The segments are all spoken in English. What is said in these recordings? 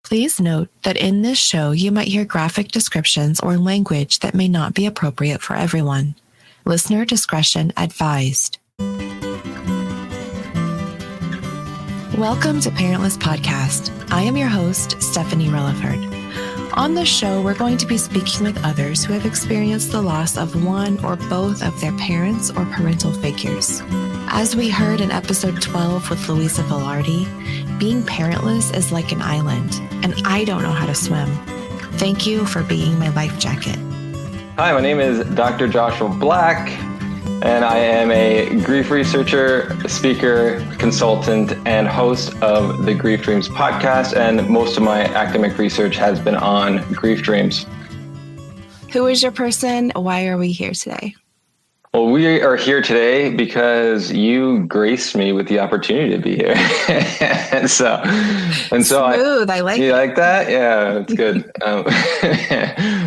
Please note that in this show you might hear graphic descriptions or language that may not be appropriate for everyone. Listener discretion advised. Welcome to Parentless Podcast. I am your host, Stephanie Relaford. On this show, we're going to be speaking with others who have experienced the loss of one or both of their parents or parental figures. As we heard in episode 12 with Louisa Velarde, being parentless is like an island, and I don't know how to swim. Thank you for being my life jacket. Hi, my name is Dr. Joshua Black, and I am a grief researcher, speaker, consultant, and host of the Grief Dreams podcast, and most of my academic research has been on grief dreams. Who is your person? Why are we here today? Well, we are here today because you graced me with the opportunity to be here. and so Smooth. I like you it. Like that? Yeah, it's good.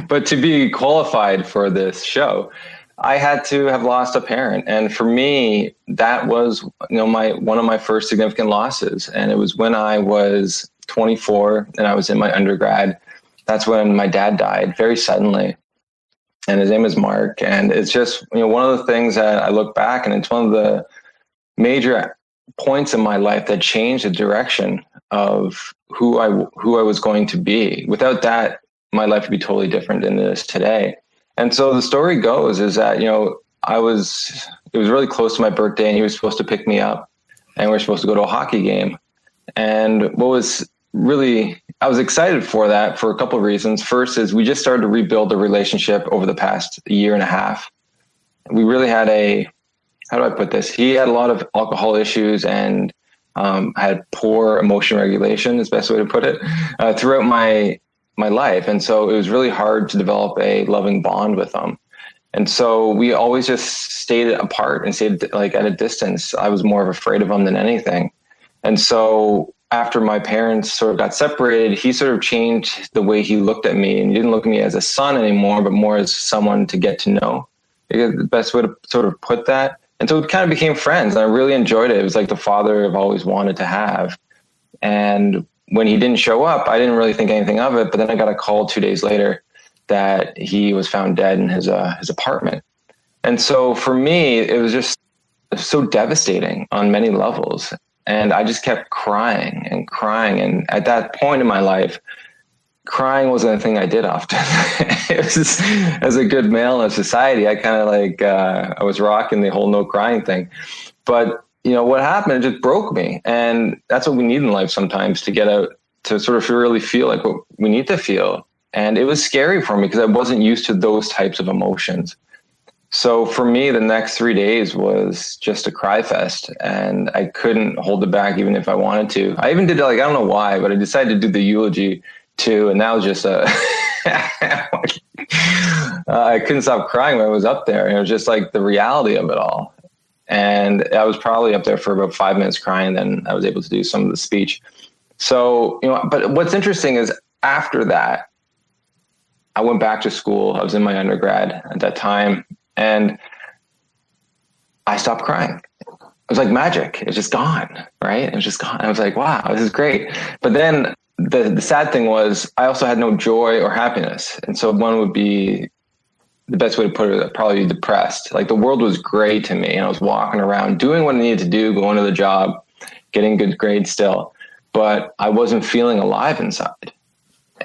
But to be qualified for this show, I had to have lost a parent. And for me, that was, one of my first significant losses. And it was when I was 24 and I was in my undergrad. That's when my dad died very suddenly. And his name is Mark. And it's just, one of the things that I look back, and it's one of the major points in my life that changed the direction of who I was going to be. Without that, my life would be totally different than it is today. And so the story goes is that, it was really close to my birthday, and he was supposed to pick me up, and we were supposed to go to a hockey game. And I was excited for that for a couple of reasons. First is we just started to rebuild the relationship over the past year and a half. We really had how do I put this? He had a lot of alcohol issues and had poor emotion regulation, is the best way to put it, throughout my life. And so it was really hard to develop a loving bond with him. And so we always just stayed apart and stayed like at a distance. I was more afraid of him than anything. And so after my parents sort of got separated, he sort of changed the way he looked at me, and he didn't look at me as a son anymore, but more as someone to get to know. The best way to sort of put that. And so we kind of became friends, and I really enjoyed it. It was like the father I've always wanted to have. And when he didn't show up, I didn't really think anything of it. But then I got a call 2 days later that he was found dead in his apartment. And so for me, it was just so devastating on many levels. And I just kept crying and crying. And at that point in my life, crying wasn't a thing I did often. It was just, as a good male in society, I kind of I was rocking the whole no crying thing. But what happened, it just broke me. And that's what we need in life sometimes, to get out, to sort of really feel like what we need to feel. And it was scary for me because I wasn't used to those types of emotions. So for me, the next 3 days was just a cry fest, and I couldn't hold it back even if I wanted to. I even did I don't know why, but I decided to do the eulogy too. And that was just I couldn't stop crying when I was up there. And it was just like the reality of it all. And I was probably up there for about 5 minutes crying. Then I was able to do some of the speech. So, but what's interesting is after that, I went back to school. I was in my undergrad at that time, and I stopped crying. It was like magic. It's just gone, right? It was just gone. I was like, wow, this is great. But then the sad thing was I also had no joy or happiness. And so one would be, the best way to put it, probably depressed. Like the world was great to me, and I was walking around doing what I needed to do, going to the job, getting good grades still, but I wasn't feeling alive inside.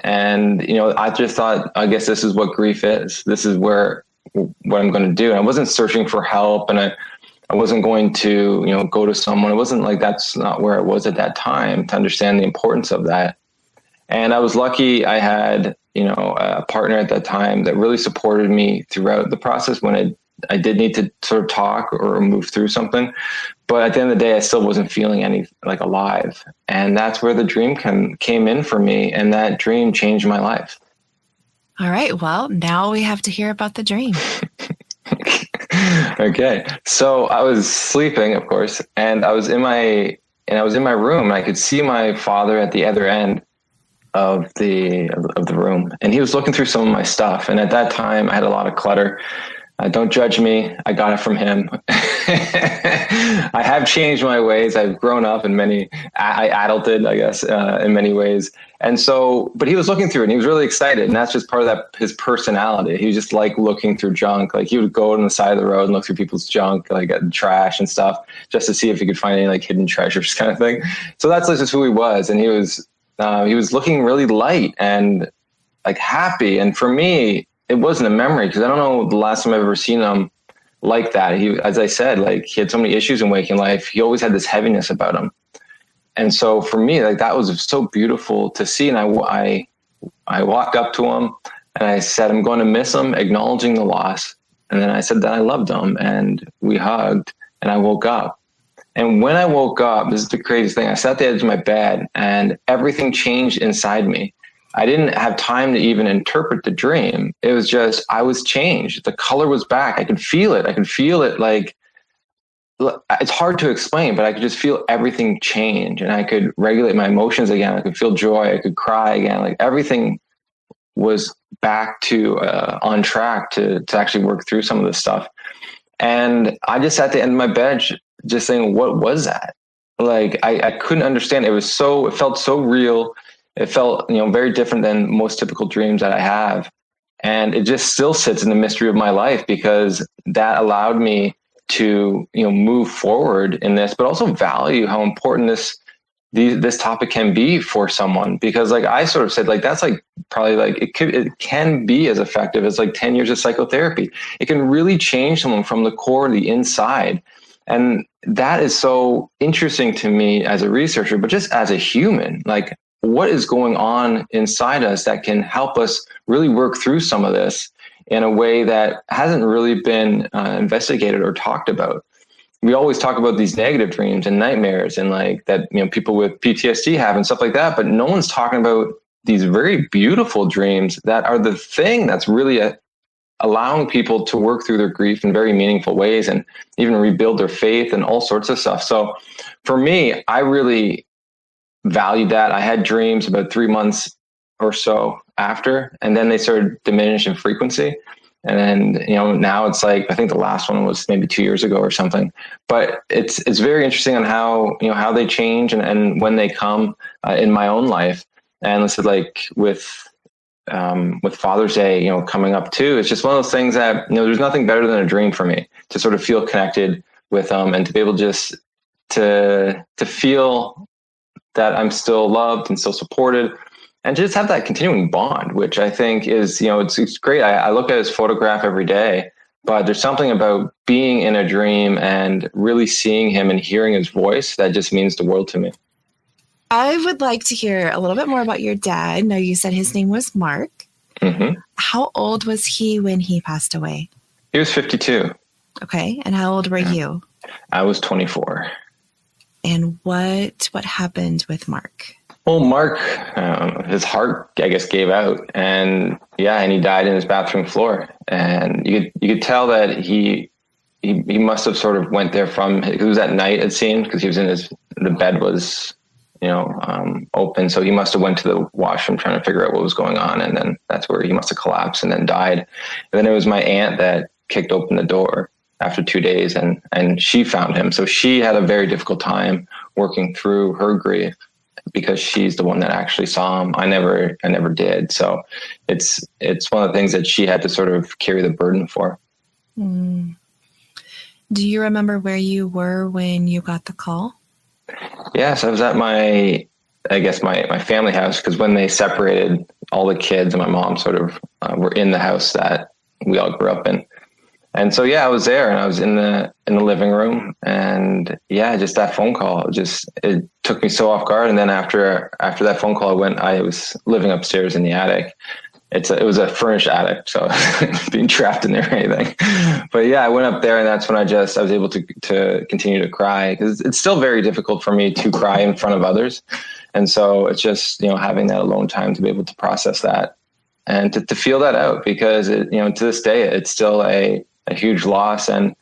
And, I just thought, I guess this is what grief is. This is what I'm going to do. And I wasn't searching for help, and I wasn't going to, go to someone. It wasn't like, that's not where I was at that time to understand the importance of that. And I was lucky I had, a partner at that time that really supported me throughout the process when I did need to sort of talk or move through something. But at the end of the day, I still wasn't feeling alive. And that's where the dream came in for me. And that dream changed my life. All right. Well, now we have to hear about the dream. Okay. So I was sleeping, of course, and I was in my room, and I could see my father at the other end of the room, and he was looking through some of my stuff. And at that time I had a lot of clutter. Don't judge me. I got it from him. I have changed my ways. I've grown up in many, I adulted, I guess, in many ways. And so, but he was looking through it and he was really excited. And that's just part of that, his personality. He was just like looking through junk. Like he would go on the side of the road and look through people's junk, like trash and stuff, just to see if he could find any like hidden treasures kind of thing. So that's just who he was. And he was looking really light and like happy. And for me, it wasn't a memory because I don't know the last time I've ever seen him like that. He, as I said, like he had so many issues in waking life. He always had this heaviness about him. And so for me, like that was so beautiful to see. And I walked up to him and I said, I'm going to miss him, acknowledging the loss. And then I said that I loved him and we hugged and I woke up. And when I woke up, this is the craziest thing. I sat at the edge of my bed and everything changed inside me. I didn't have time to even interpret the dream. It was just, I was changed. The color was back. I could feel it. I could feel it like, it's hard to explain, but I could just feel everything change and I could regulate my emotions again. I could feel joy. I could cry again. Like everything was back to on track to actually work through some of this stuff. And I just sat at the end of my bed just saying, what was that? Like, I couldn't understand. It felt so real. It felt, very different than most typical dreams that I have. And it just still sits in the mystery of my life because that allowed me to, move forward in this, but also value how important this topic can be for someone. Because like I sort of said, like, that's like probably like, it can be as effective as like 10 years of psychotherapy. It can really change someone from the core, the inside. And that is so interesting to me as a researcher, but just as a human, like, what is going on inside us that can help us really work through some of this in a way that hasn't really been investigated or talked about. We always talk about these negative dreams and nightmares and like that, people with PTSD have and stuff like that, but no one's talking about these very beautiful dreams that are the thing that's really allowing people to work through their grief in very meaningful ways and even rebuild their faith and all sorts of stuff. So for me, I really valued that. I had dreams about 3 months or so after, and then they started diminishing in frequency. And then, now it's like, I think the last one was maybe 2 years ago or something, but it's very interesting on how they change and when they come in my own life. And this is like with Father's Day, coming up too, it's just one of those things that, there's nothing better than a dream for me to sort of feel connected with them and to be able just to feel that I'm still loved and still supported and just have that continuing bond, which I think is, it's great. I look at his photograph every day, but there's something about being in a dream and really seeing him and hearing his voice that just means the world to me. I would like to hear a little bit more about your dad. Now, you said his name was Mark. Mm-hmm. How old was he when he passed away? He was 52. Okay. And how old were you? I was 24. And what happened with Mark? Well, Mark, his heart, I guess, gave out, and he died in his bathroom floor. And you could tell that he must have sort of went there from, it was at night, it seemed, because he was the bed was, open. So he must have went to the washroom trying to figure out what was going on. And then that's where he must have collapsed and then died. And then it was my aunt that kicked open the door after 2 days and she found him. So she had a very difficult time working through her grief because she's the one that actually saw him. I never did. So it's one of the things that she had to sort of carry the burden for. Mm. Do you remember where you were when you got the call? Yes, I was at my family house, because when they separated, all the kids and my mom sort of were in the house that we all grew up in. And so, I was there and I was in the living room, and just that phone call, it took me so off guard. And then after that phone call, I was living upstairs in the attic. It was a furnished attic, so being trapped in there or anything. But I went up there, and that's when I was able to continue to cry, because it's still very difficult for me to cry in front of others. And so it's just, having that alone time to be able to process that and to feel that out, because to this day, it's still a huge loss. And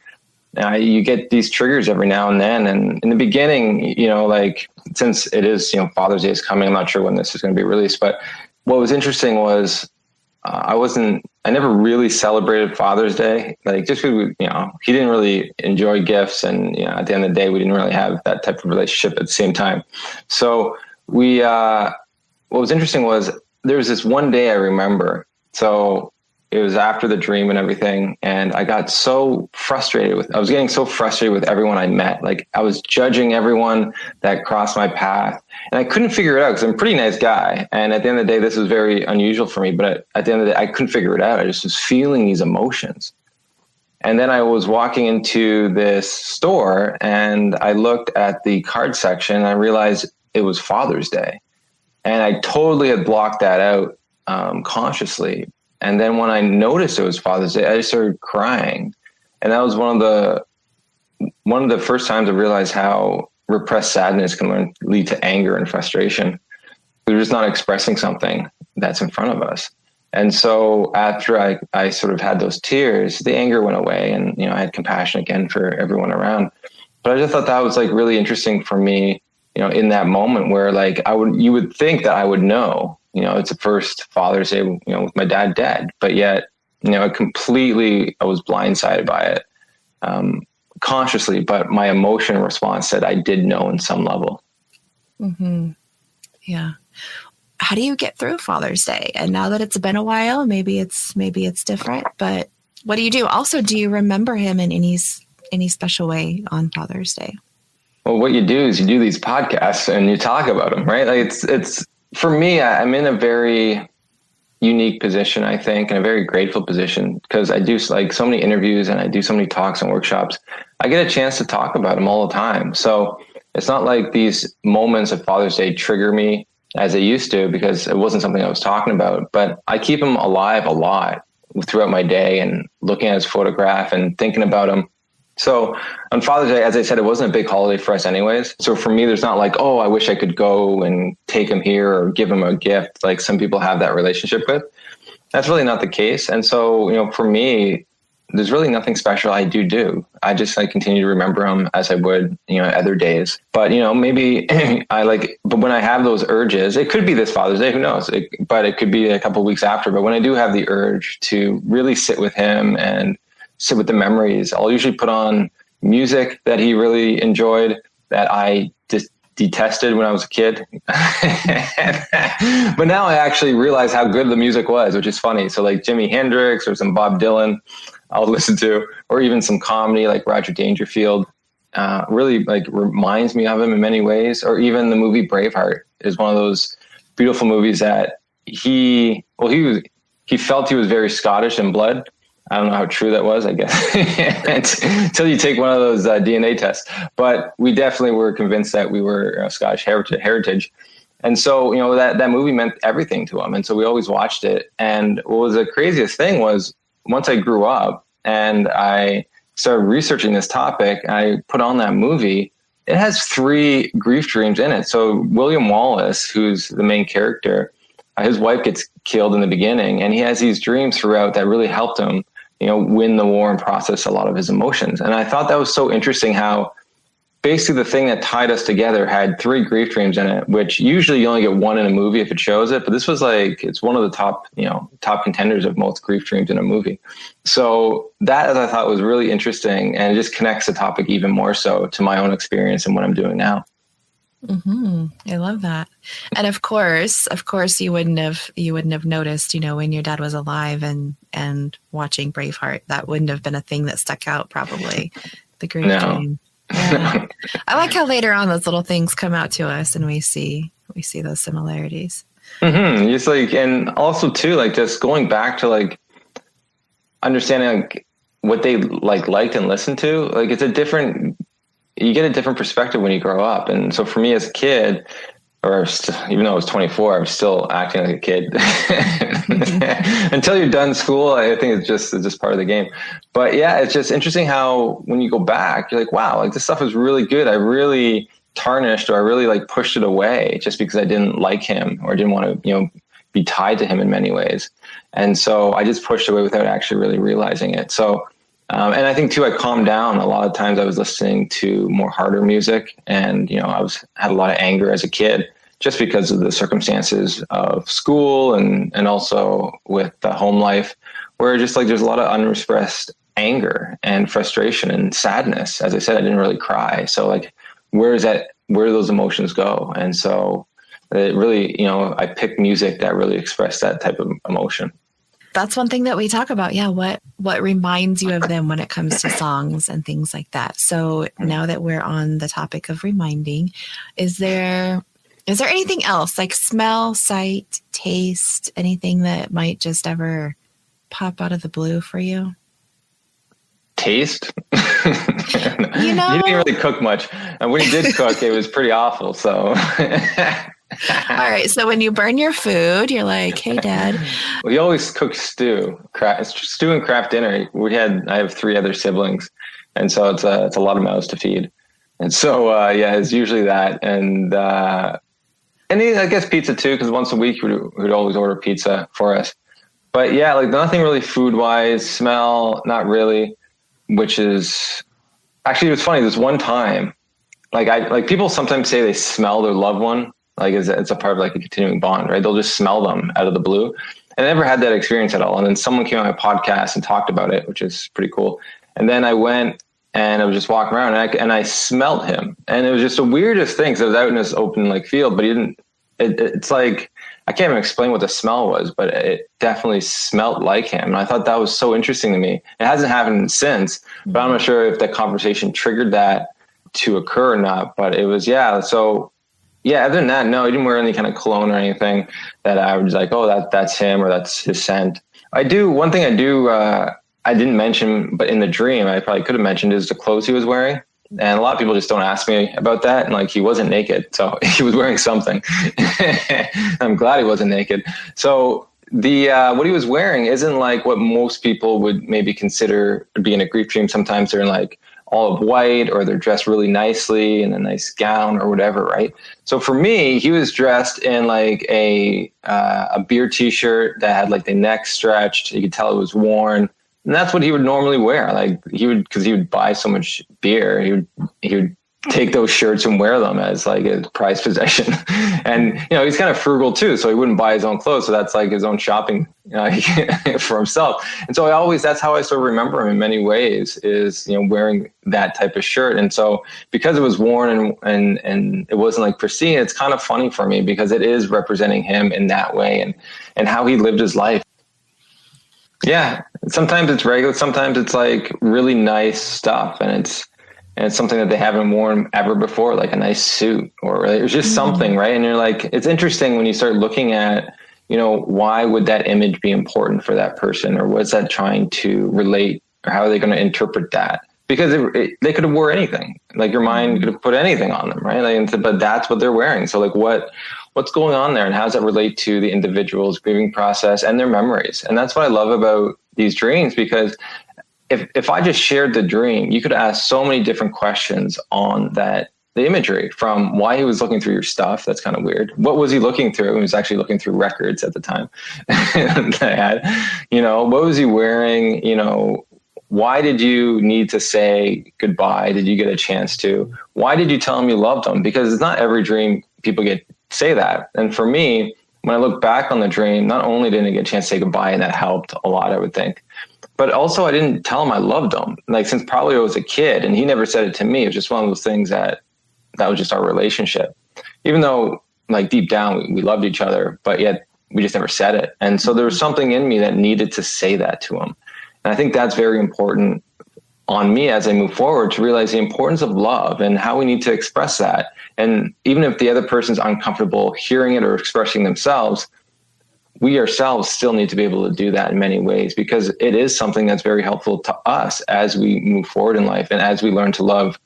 you get these triggers every now and then. And in the beginning, like, since it is, Father's Day is coming, I'm not sure when this is going to be released, but what was interesting was I wasn't I never really celebrated Father's Day, like just because he didn't really enjoy gifts, and at the end of the day, we didn't really have that type of relationship at the same time. So we, what was interesting was there was this one day I remember. So it was after the dream and everything, and I got so frustrated I was getting so frustrated with everyone I met. Like I was judging everyone that crossed my path, and I couldn't figure it out because I'm a pretty nice guy. And at the end of the day, this was very unusual for me, but at the end of the day, I couldn't figure it out. I just was feeling these emotions. And then I was walking into this store and I looked at the card section and I realized it was Father's Day. And I totally had blocked that out consciously. And then when I noticed it was Father's Day, I just started crying. And that was one of the first times I realized how repressed sadness can lead to anger and frustration. We're just not expressing something that's in front of us. And so after I sort of had those tears, the anger went away, and I had compassion again for everyone around. But I just thought that was like really interesting for me, in that moment where like you would think that I would know. It's the first Father's Day, with my dad dead, but yet, I was blindsided by it consciously, but my emotion response said I did know in some level. Mm-hmm. Yeah. How do you get through Father's Day? And now that it's been a while, maybe it's different, but what do you do? Also, do you remember him in any special way on Father's Day? Well, what you do is you do these podcasts and you talk about him, right? Like it's, for me, I'm in a very unique position, I think, and a very grateful position because I do like so many interviews and I do so many talks and workshops. I get a chance to talk about him all the time. So it's not like these moments of Father's Day trigger me as they used to because it wasn't something I was talking about. But I keep him alive a lot throughout my day and looking at his photograph and thinking about him. So on Father's Day, as I said, it wasn't a big holiday for us anyways. So for me, there's not like, oh, I wish I could go and take him here or give him a gift like some people have that relationship with. That's really not the case. And so, for me, there's really nothing special I do. I just continue to remember him as I would, other days. But, maybe but when I have those urges, it could be this Father's Day, who knows? But it could be a couple of weeks after. But when I do have the urge to really sit with him and sit with the memories, I'll usually put on music that he really enjoyed that I just detested when I was a kid. But now I actually realize how good the music was, which is funny. So like Jimi Hendrix or some Bob Dylan I'll listen to, or even some comedy like Roger Dangerfield, really reminds me of him in many ways. Or even the movie Braveheart is one of those beautiful movies that he felt he was very Scottish in blood. I don't know how true that was, I guess, until you take one of those DNA tests. But we definitely were convinced that we were Scottish heritage. And so, that movie meant everything to him. And so we always watched it. And what was the craziest thing was once I grew up and I started researching this topic, I put on that movie. It has 3 grief dreams in it. So William Wallace, who's the main character, his wife gets killed in the beginning, and he has these dreams throughout that really helped him win the war and process a lot of his emotions. And I thought that was so interesting how basically the thing that tied us together had 3 grief dreams in it, which usually you only get 1 in a movie if it shows it. But this was it's one of the top contenders of most grief dreams in a movie. So that I thought was really interesting, and it just connects the topic even more so to my own experience and what I'm doing now. Mm-hmm. I love that. And of course, you wouldn't have noticed, when your dad was alive and watching Braveheart, that wouldn't have been a thing that stuck out, probably. The grief dream. Yeah. I like how later on those little things come out to us and we see those similarities. Mm-hmm. Just and also too, just going back to understanding what they liked and listened to, you get a different perspective when you grow up. And so for me as a kid, even though I was 24, I'm still acting like a kid until you're done school. I think it's just part of the game. But yeah, it's just interesting how when you go back, you're like, wow, this stuff is really good. I really tarnished, or I really pushed it away just because I didn't like him or didn't want to, be tied to him in many ways. And so I just pushed away without actually really realizing it. So, and I think too, I calmed down. A lot of times I was listening to more harder music, and, had a lot of anger as a kid, just because of the circumstances of school and also with the home life, where just like there's a lot of unexpressed anger and frustration and sadness. As I said, I didn't really cry. So like, where do those emotions go? And so it really, I picked music that really expressed that type of emotion. That's one thing that we talk about. Yeah. What reminds you of them when it comes to songs and things like that. So now that we're on the topic of reminding, is there anything else like smell, sight, taste, anything that might just ever pop out of the blue for you? Taste? He didn't really cook much. And when he did cook, it was pretty awful. So... All right. So when you burn your food, you're like, hey, Dad. We always cook stew and craft dinner. I have 3 other siblings. And so it's a lot of mouths to feed. And so, it's usually that. And I guess pizza too, because once a week we'd always order pizza for us. But yeah, like nothing really food wise, smell, not really, which is actually, it was funny. This one time, like people sometimes say they smell their loved one. Like it's a part of like a continuing bond, right? They'll just smell them out of the blue. And I never had that experience at all. And then someone came on my podcast and talked about it, which is pretty cool. And then I went and I was just walking around and I smelled him. And it was just the weirdest thing. So I was out in this open like field, but it's like, I can't even explain what the smell was, but it definitely smelled like him. And I thought that was so interesting to me. It hasn't happened since, but I'm not sure if the conversation triggered that to occur or not, but it was, So other than that, no, he didn't wear any kind of cologne or anything that I was like, oh, that's him or that's his scent. One thing I didn't mention, but in the dream, I probably could have mentioned is the clothes he was wearing. And a lot of people just don't ask me about that. And like, he wasn't naked. So he was wearing something. I'm glad he wasn't naked. So what he was wearing isn't like what most people would maybe consider being a grief dream. Sometimes they're in like all of white, or they're dressed really nicely in a nice gown or whatever, right? So for me, he was dressed in like a beer t-shirt that had like the neck stretched. You could tell it was worn. And that's what he would normally wear. Like because he would buy so much beer, he would take those shirts and wear them as like a prized possession. And, he's kind of frugal too. So he wouldn't buy his own clothes. So that's like his own shopping for himself. And so that's how I sort of remember him in many ways is, wearing that type of shirt. And so because it was worn and it wasn't like pristine, it's kind of funny for me because it is representing him in that way and how he lived his life. Yeah. Sometimes it's regular. Sometimes it's like really nice stuff. And it's something that they haven't worn ever before, like a nice suit or it was just something, right? And you're like, it's interesting when you start looking at, why would that image be important for that person? Or what's that trying to relate? Or how are they going to interpret that? Because they could have wore anything. Like your mind could have put anything on them, right? Like, but that's what they're wearing. So like what's going on there and how does that relate to the individual's grieving process and their memories? And that's what I love about these dreams, because if I just shared the dream, you could ask so many different questions on the imagery, from why he was looking through your stuff. That's kind of weird. What was he looking through? He was actually looking through records at the time that I had. What was he wearing? Why did you need to say goodbye? Did you get a chance to? Why did you tell him you loved him? Because it's not every dream people say that. And for me, when I look back on the dream, not only didn't I get a chance to say goodbye, and that helped a lot, I would think, but also I didn't tell him I loved him. Like since probably I was a kid, and he never said it to me. It was just one of those things that was just our relationship. Even though like deep down we loved each other, but yet we just never said it. And so there was something in me that needed to say that to him. And I think that's very important on me as I move forward to realize the importance of love and how we need to express that. And even if the other person's uncomfortable hearing it or expressing themselves, we ourselves still need to be able to do that in many ways, because it is something that's very helpful to us as we move forward in life and as we learn to love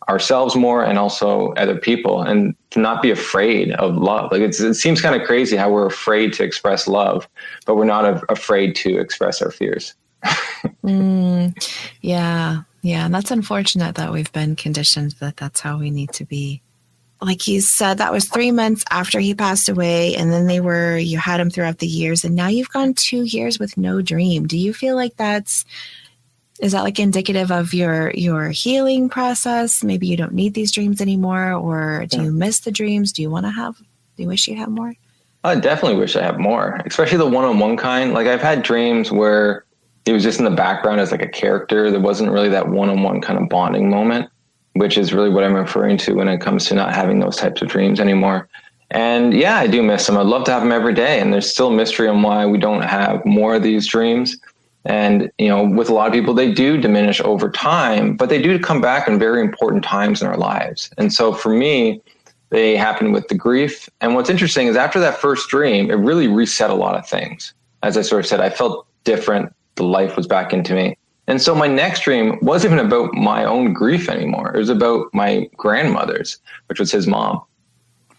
ourselves more and also other people, and to not be afraid of love. Like it seems kind of crazy how we're afraid to express love, but we're not afraid to express our fears. Yeah. And that's unfortunate that we've been conditioned that that's how we need to be. Like you said, that was 3 months after he passed away. And then you had him throughout the years. And now you've gone 2 years with no dream. Do you feel like is that like indicative of your healing process? Maybe you don't need these dreams anymore, or do you miss the dreams? Do you wish you had more? I definitely wish I had more, especially the one-on-one kind. Like I've had dreams where he was just in the background as like a character. There wasn't really that one-on-one kind of bonding moment, which is really what I'm referring to when it comes to not having those types of dreams anymore. And yeah, I do miss them. I'd love to have them every day. And there's still a mystery on why we don't have more of these dreams. And, with a lot of people, they do diminish over time, but they do come back in very important times in our lives. And so for me, they happen with the grief. And what's interesting is after that first dream, it really reset a lot of things. As I sort of said, I felt different. The life was back into me. And so my next dream wasn't even about my own grief anymore. It was about my grandmother's, which was his mom.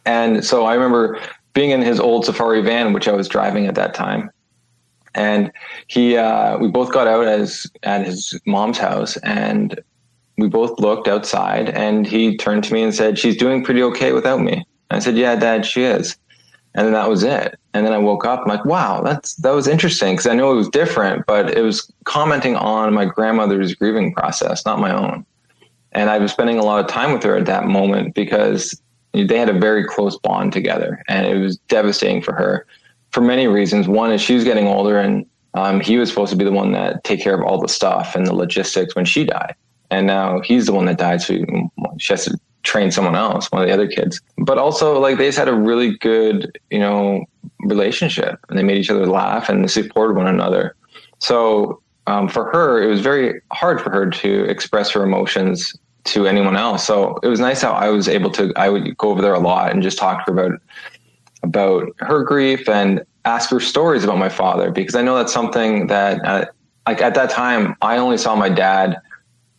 And so I remember being in his old safari van, which I was driving at that time. And we both got out at his mom's house, and we both looked outside, and he turned to me and said, "She's doing pretty okay without me." And I said, "Yeah, Dad, she is." And then that was it. And then I woke up, I'm like, wow, that was interesting, because I know it was different, but it was commenting on my grandmother's grieving process, not my own. And I was spending a lot of time with her at that moment because they had a very close bond together, and it was devastating for her for many reasons. One is she was getting older, and he was supposed to be the one that take care of all the stuff and the logistics when she died. And now he's the one that died. So she has to train someone else, one of the other kids. But also, like, they just had a really good, relationship, and they made each other laugh and they supported one another. So for her, it was very hard for her to express her emotions to anyone else. So it was nice how I would go over there a lot and just talk to her about her grief and ask her stories about my father, because I know that's something that at that time, I only saw my dad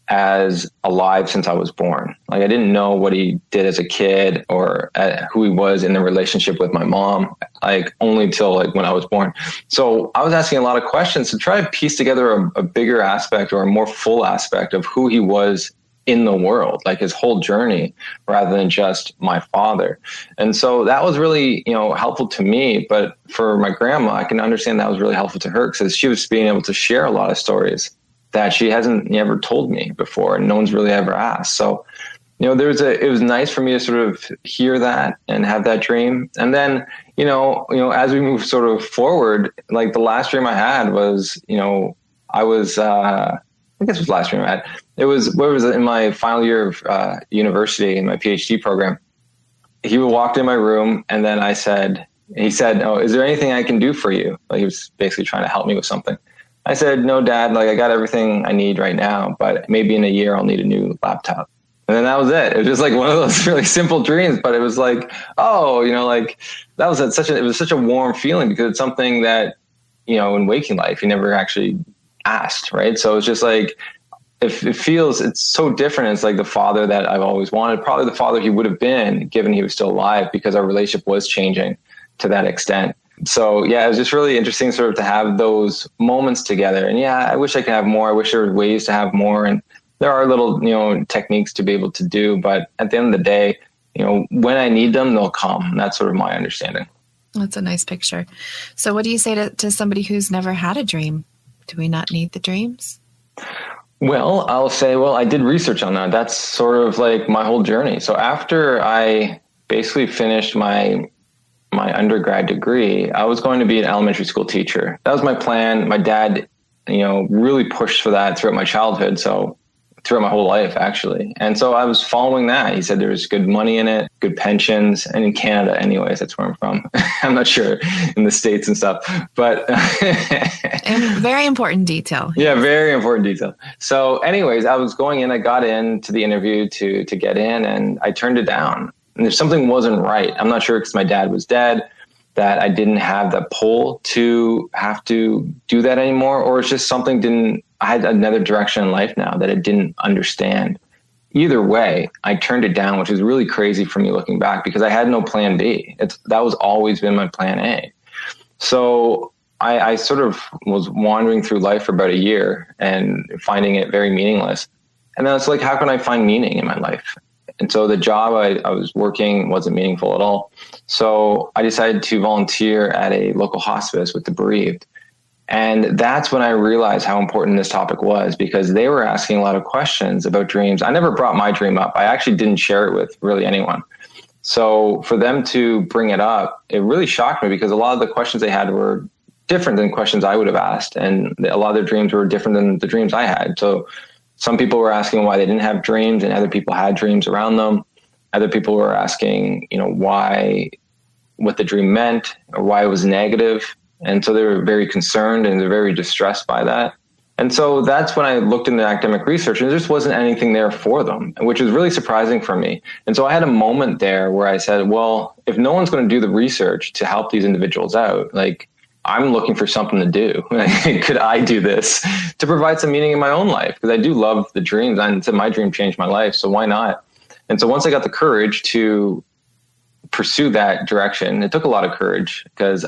as alive since I was born. Like, I didn't know what he did as a kid or who he was in the relationship with my mom, like only till like when I was born. So I was asking a lot of questions to try to piece together a bigger aspect or a more full aspect of who he was in the world, like his whole journey, rather than just my father. And so that was really, helpful to me. But for my grandma, I can understand that was really helpful to her, because she was being able to share a lot of stories that she hasn't never told me before, and no one's really ever asked. So, it was nice for me to sort of hear that and have that dream. And then, as we move sort of forward, like the last dream I had was, I was, I guess it was the last dream I had. It was in my final year of university in my PhD program. He walked in my room, and then he said, "Oh, is there anything I can do for you?" Like, he was basically trying to help me with something. I said, "No, Dad, like, I got everything I need right now, but maybe in a year I'll need a new laptop." And then that was it. It was just like one of those really simple dreams, but it was like, oh, like that was it was such a warm feeling, because it's something that, in waking life, you never actually asked, right? So it's just like, it's so different. It's like the father that I've always wanted, probably the father he would have been given he was still alive, because our relationship was changing to that extent. So yeah, it was just really interesting sort of to have those moments together. And yeah, I wish I could have more. I wish there were ways to have more. And there are little, techniques to be able to do. But at the end of the day, when I need them, they'll come. And that's sort of my understanding. That's a nice picture. So what do you say to somebody who's never had a dream? Do we not need the dreams? Well, I'll say, I did research on that. That's sort of like my whole journey. So after I basically finished my undergrad degree, I was going to be an elementary school teacher. That was my plan. My dad, really pushed for that throughout my childhood. So throughout my whole life, actually. And so I was following that. He said there was good money in it, good pensions, and in Canada anyways, that's where I'm from. I'm not sure in the States and stuff, but. And very important detail. Yeah, very important detail. So anyways, I was going in, I got into the interview to get in, and I turned it down. And if something wasn't right, I'm not sure, because my dad was dead, that I didn't have the pull to have to do that anymore, or it's just I had another direction in life now that I didn't understand. Either way, I turned it down, which is really crazy for me looking back, because I had no plan B. That was always been my plan A. So I sort of was wandering through life for about a year and finding it very meaningless. And then it's like, how can I find meaning in my life? And so the job I was working wasn't meaningful at all. So I decided to volunteer at a local hospice with the bereaved. And that's when I realized how important this topic was, because they were asking a lot of questions about dreams. I never brought my dream up. I actually didn't share it with really anyone. So for them to bring it up, it really shocked me, because a lot of the questions they had were different than questions I would have asked. And a lot of their dreams were different than the dreams I had. So some people were asking why they didn't have dreams, and other people had dreams around them. Other people were asking, what the dream meant or why it was negative. And so they were very concerned and they're very distressed by that. And so that's when I looked into academic research, and there just wasn't anything there for them, which was really surprising for me. And so I had a moment there where I said, well, if no one's going to do the research to help these individuals out, like, I'm looking for something to do. Could I do this to provide some meaning in my own life? Because I do love the dreams, and my dream changed my life. So why not? And so once I got the courage to pursue that direction, it took a lot of courage, because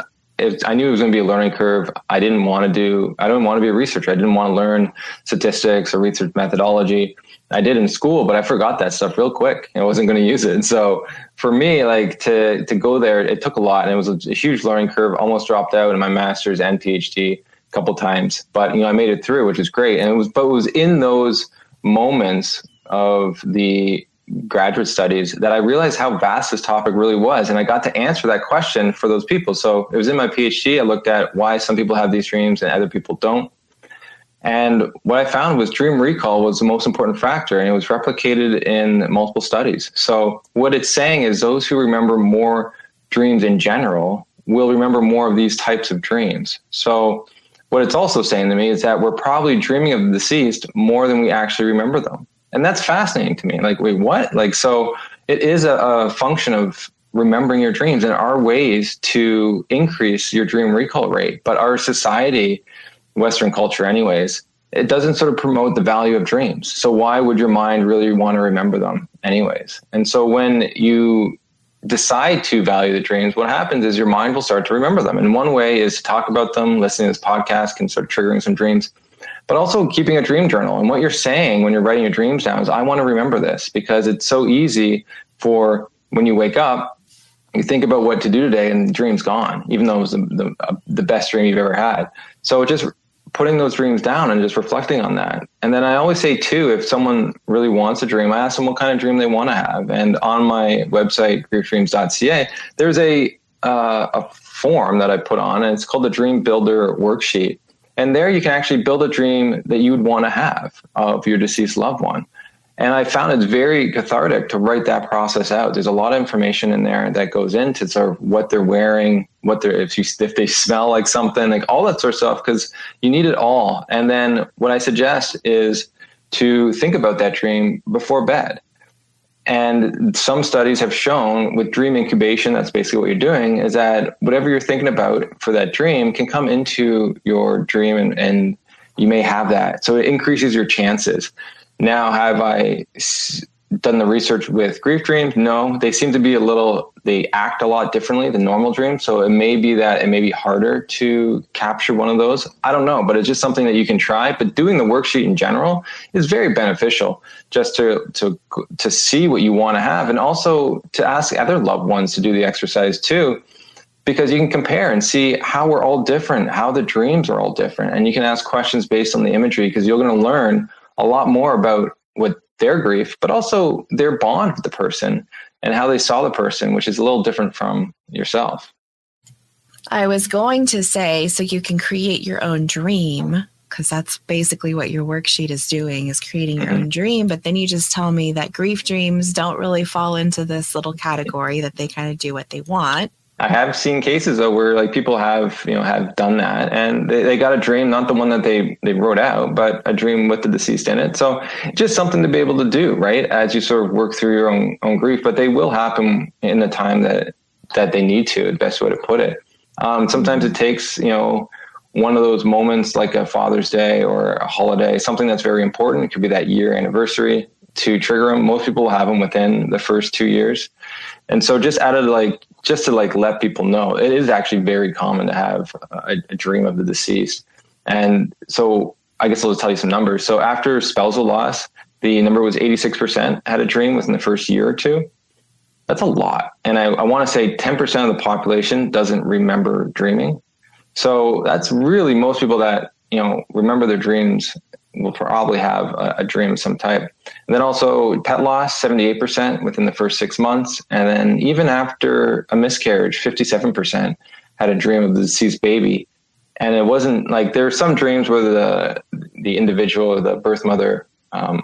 I knew it was going to be a learning curve. I didn't want to be a researcher. I didn't want to learn statistics or research methodology. I did in school, but I forgot that stuff real quick. I wasn't going to use it. And so for me, like, to go there, it took a lot, and it was a huge learning curve. Almost dropped out in my master's and PhD a couple times, but I made it through, which is great. And it was in those moments of the graduate studies that I realized how vast this topic really was. And I got to answer that question for those people. So it was in my PhD. I looked at why some people have these dreams and other people don't. And what I found was dream recall was the most important factor, and it was replicated in multiple studies. So what it's saying is those who remember more dreams in general will remember more of these types of dreams. So what it's also saying to me is that we're probably dreaming of the deceased more than we actually remember them. And that's fascinating to me. Like, wait, what? Like, so it is a function of remembering your dreams, and are ways to increase your dream recall rate. But our society, Western culture anyways, it doesn't sort of promote the value of dreams. So why would your mind really want to remember them anyways? And so when you decide to value the dreams, what happens is your mind will start to remember them. And one way is to talk about them. Listening to this podcast can start triggering some dreams. But also keeping a dream journal. And what you're saying when you're writing your dreams down is, I want to remember this, because it's so easy for when you wake up, you think about what to do today and the dream's gone, even though it was the best dream you've ever had. So just putting those dreams down and just reflecting on that. And then I always say too, if someone really wants a dream, I ask them what kind of dream they want to have. And on my website, griefdreams.ca, there's a form that I put on, and it's called the Dream Builder Worksheet. And there you can actually build a dream that you would want to have of your deceased loved one. And I found it's very cathartic to write that process out. There's a lot of information in there that goes into sort of what they're wearing, if they smell like something, like all that sort of stuff, because you need it all. And then what I suggest is to think about that dream before bed. And some studies have shown with dream incubation, that's basically what you're doing, is that whatever you're thinking about for that dream can come into your dream, and you may have that. So it increases your chances. Now, have I done the research with grief dreams? No, they seem to be they act a lot differently than normal dreams. So it may be that it may be harder to capture one of those. I don't know, but it's just something that you can try. But doing the worksheet in general is very beneficial, just to see what you want to have, and also to ask other loved ones to do the exercise too, because you can compare and see how we're all different, how the dreams are all different. And you can ask questions based on the imagery, because you're going to learn a lot more about what their grief, but also their bond with the person and how they saw the person, which is a little different from yourself. I was going to say, so you can create your own dream, because that's basically what your worksheet is doing, is creating your own dream. But then you just tell me that grief dreams don't really fall into this little category, that they kind of do what they want. I have seen cases though where like people have done that, and they got a dream, not the one that they wrote out, but a dream with the deceased in it. So just something to be able to do, right, as you sort of work through your own grief. But they will happen in the time that they need to, the best way to put it. Sometimes it takes, one of those moments like a Father's Day or a holiday, something that's very important. It could be that year anniversary to trigger them. Most people have them within the first 2 years. And so just to let people know, it is actually very common to have a dream of the deceased. And so I guess I'll just tell you some numbers. So after spousal loss, the number was 86% had a dream within the first year or two. That's a lot. And I want to say 10% of the population doesn't remember dreaming. So that's really most people that, remember their dreams will probably have a dream of some type. And then also pet loss, 78% within the first 6 months. And then even after a miscarriage, 57% had a dream of the deceased baby. And it wasn't like, there were some dreams where the individual or the birth mother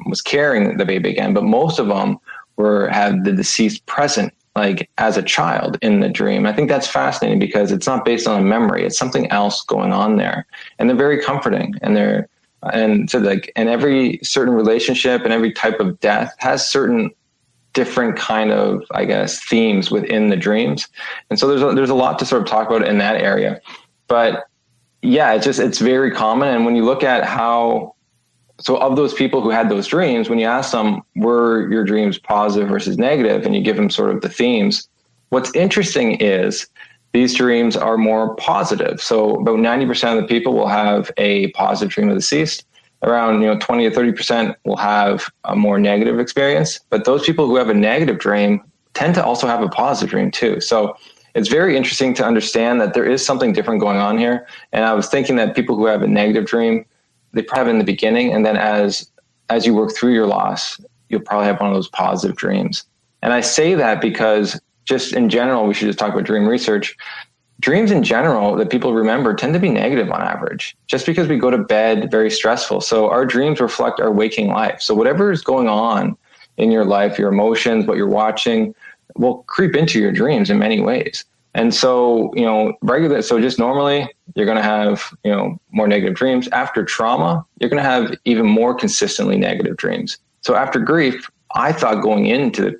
was carrying the baby again, but most of them had the deceased present, like as a child in the dream. I think that's fascinating because it's not based on a memory. It's something else going on there. And they're very comforting, and every certain relationship and every type of death has certain different kind of, I guess, themes within the dreams. And so there's a lot to sort of talk about in that area. But yeah, it's very common. And when you look at so of those people who had those dreams, when you ask them, were your dreams positive versus negative, and you give them sort of the themes, what's interesting is these dreams are more positive. So about 90% of the people will have a positive dream of the deceased. Around 20 to 30% will have a more negative experience. But those people who have a negative dream tend to also have a positive dream too. So it's very interesting to understand that there is something different going on here. And I was thinking that people who have a negative dream, they probably have in the beginning, and then as you work through your loss, you'll probably have one of those positive dreams. And I say that because just in general, we should just talk about dream research. Dreams in general that people remember tend to be negative on average, just because we go to bed very stressful. So our dreams reflect our waking life. So whatever is going on in your life, your emotions, what you're watching, will creep into your dreams in many ways. And so, just normally you're going to have, more negative dreams. After trauma, you're going to have even more consistently negative dreams. So after grief, I thought going into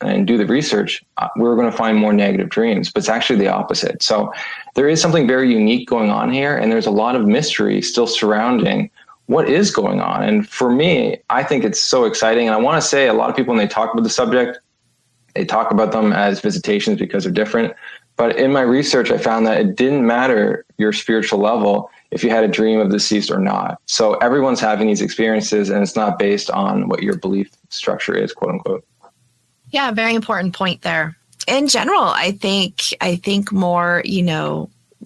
and do the research, we were going to find more negative dreams, but it's actually the opposite. So there is something very unique going on here. And there's a lot of mystery still surrounding what is going on. And for me, I think it's so exciting. And I want to say, a lot of people, when they talk about the subject, they talk about them as visitations because they're different. But in my research, I found that it didn't matter your spiritual level if you had a dream of the deceased or not. So everyone's having these experiences, and it's not based on what your belief structure is, quote unquote. Yeah, very important point there. In general, I think more,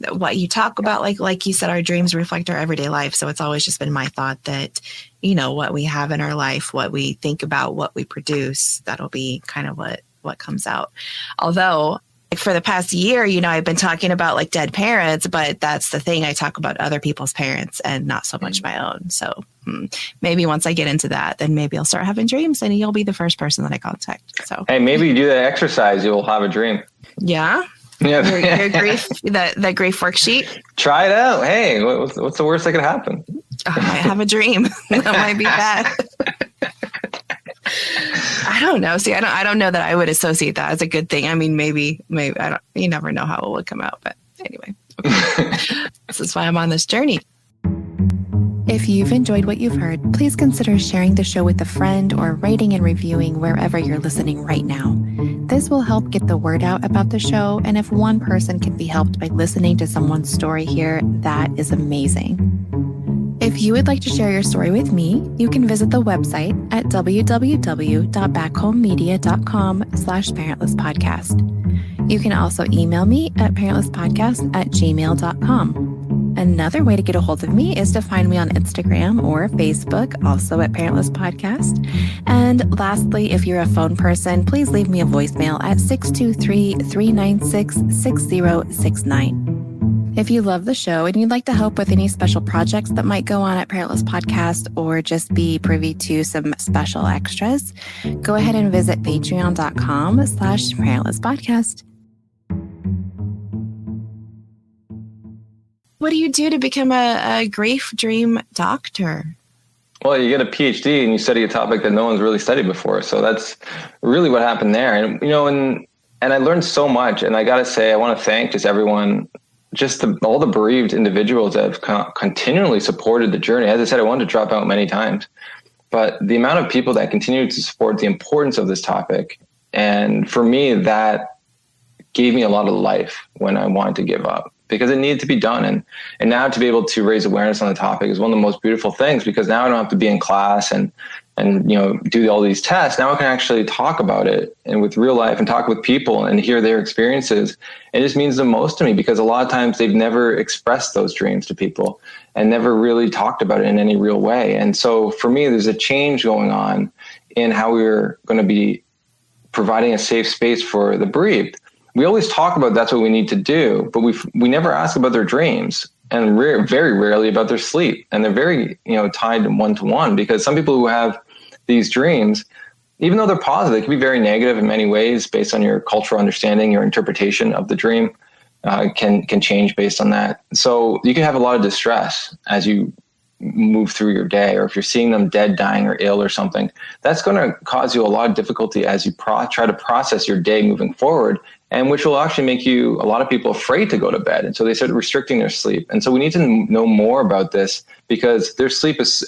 what you talk about, like you said, our dreams reflect our everyday life. So it's always just been my thought that, what we have in our life, what we think about, what we produce, that'll be kind of what comes out. Although for the past year, I've been talking about like dead parents, but that's the thing. I talk about other people's parents and not so much my own. So maybe once I get into that, then maybe I'll start having dreams and you'll be the first person that I contact. So, hey, maybe you do that exercise, you'll have a dream. Yeah. Yeah. Your grief, the grief worksheet. Try it out. Hey, what's the worst that could happen? I might have a dream. That might be bad. I don't know. See, I don't know that I would associate that as a good thing. I mean, maybe I don't. You never know how it would come out. But anyway, okay. This is why I'm on this journey. If you've enjoyed what you've heard, please consider sharing the show with a friend or rating and reviewing wherever you're listening right now. This will help get the word out about the show, and if one person can be helped by listening to someone's story here, that is amazing. If you would like to share your story with me, you can visit the website at www.backhomemedia.com/parentlesspodcast. You can also email me at parentlesspodcast@gmail.com. Another way to get a hold of me is to find me on Instagram or Facebook, also at Parentless Podcast. And lastly, if you're a phone person, please leave me a voicemail at 623-396-6069. If you love the show and you'd like to help with any special projects that might go on at Parentless Podcast or just be privy to some special extras, go ahead and visit patreon.com/parentlesspodcast. What do you do to become a grief dream doctor? Well, you get a PhD and you study a topic that no one's really studied before. So that's really what happened there. And, and I learned so much. And I got to say, I want to thank just everyone, all the bereaved individuals that have continually supported the journey. As I said, I wanted to drop out many times, but the amount of people that continue to support the importance of this topic. And for me, that gave me a lot of life when I wanted to give up, because it needed to be done. And now to be able to raise awareness on the topic is one of the most beautiful things, because now I don't have to be in class and do all these tests. Now I can actually talk about it and with real life and talk with people and hear their experiences. It just means the most to me, because a lot of times they've never expressed those dreams to people and never really talked about it in any real way. And so for me, there's a change going on in how we're going to be providing a safe space for the bereaved. We always talk about that's what we need to do, but we never ask about their dreams. and very rarely about their sleep. And they're very, tied one-to-one, because some people who have these dreams, even though they're positive, they can be very negative in many ways based on your cultural understanding, your interpretation of the dream can change based on that. So you can have a lot of distress as you move through your day, or if you're seeing them dead, dying, or ill or something, that's going to cause you a lot of difficulty as you try to process your day moving forward, and which will actually make a lot of people afraid to go to bed. And so they start restricting their sleep. And so we need to know more about this, because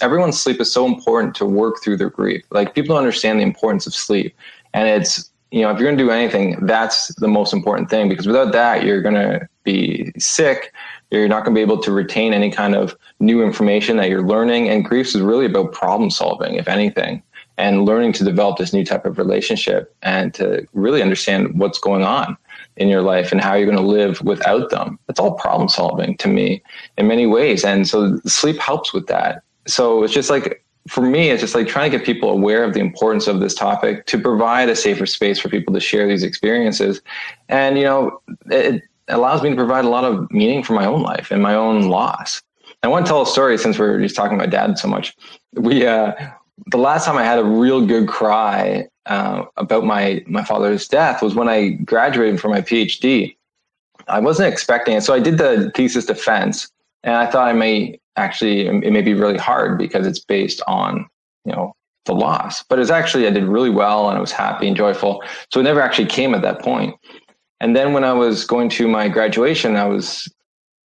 everyone's sleep is so important to work through their grief. Like, people don't understand the importance of sleep. And it's, if you're going to do anything, that's the most important thing, because without that, you're going to be sick. You're not going to be able to retain any kind of new information that you're learning. And grief is really about problem solving, if anything, and learning to develop this new type of relationship and to really understand what's going on in your life and how you're going to live without them. It's all problem solving to me in many ways. And so sleep helps with that. So it's just like, for me, it's just like trying to get people aware of the importance of this topic, to provide a safer space for people to share these experiences. And, it allows me to provide a lot of meaning for my own life and my own loss. I want to tell a story, since we're just talking about dad so much. The last time I had a real good cry about my father's death was when I graduated from my PhD. I wasn't expecting it. So I did the thesis defense, and I thought it may be really hard because it's based on, the loss. But I did really well, and I was happy and joyful. So it never actually came at that point. And then when I was going to my graduation, I was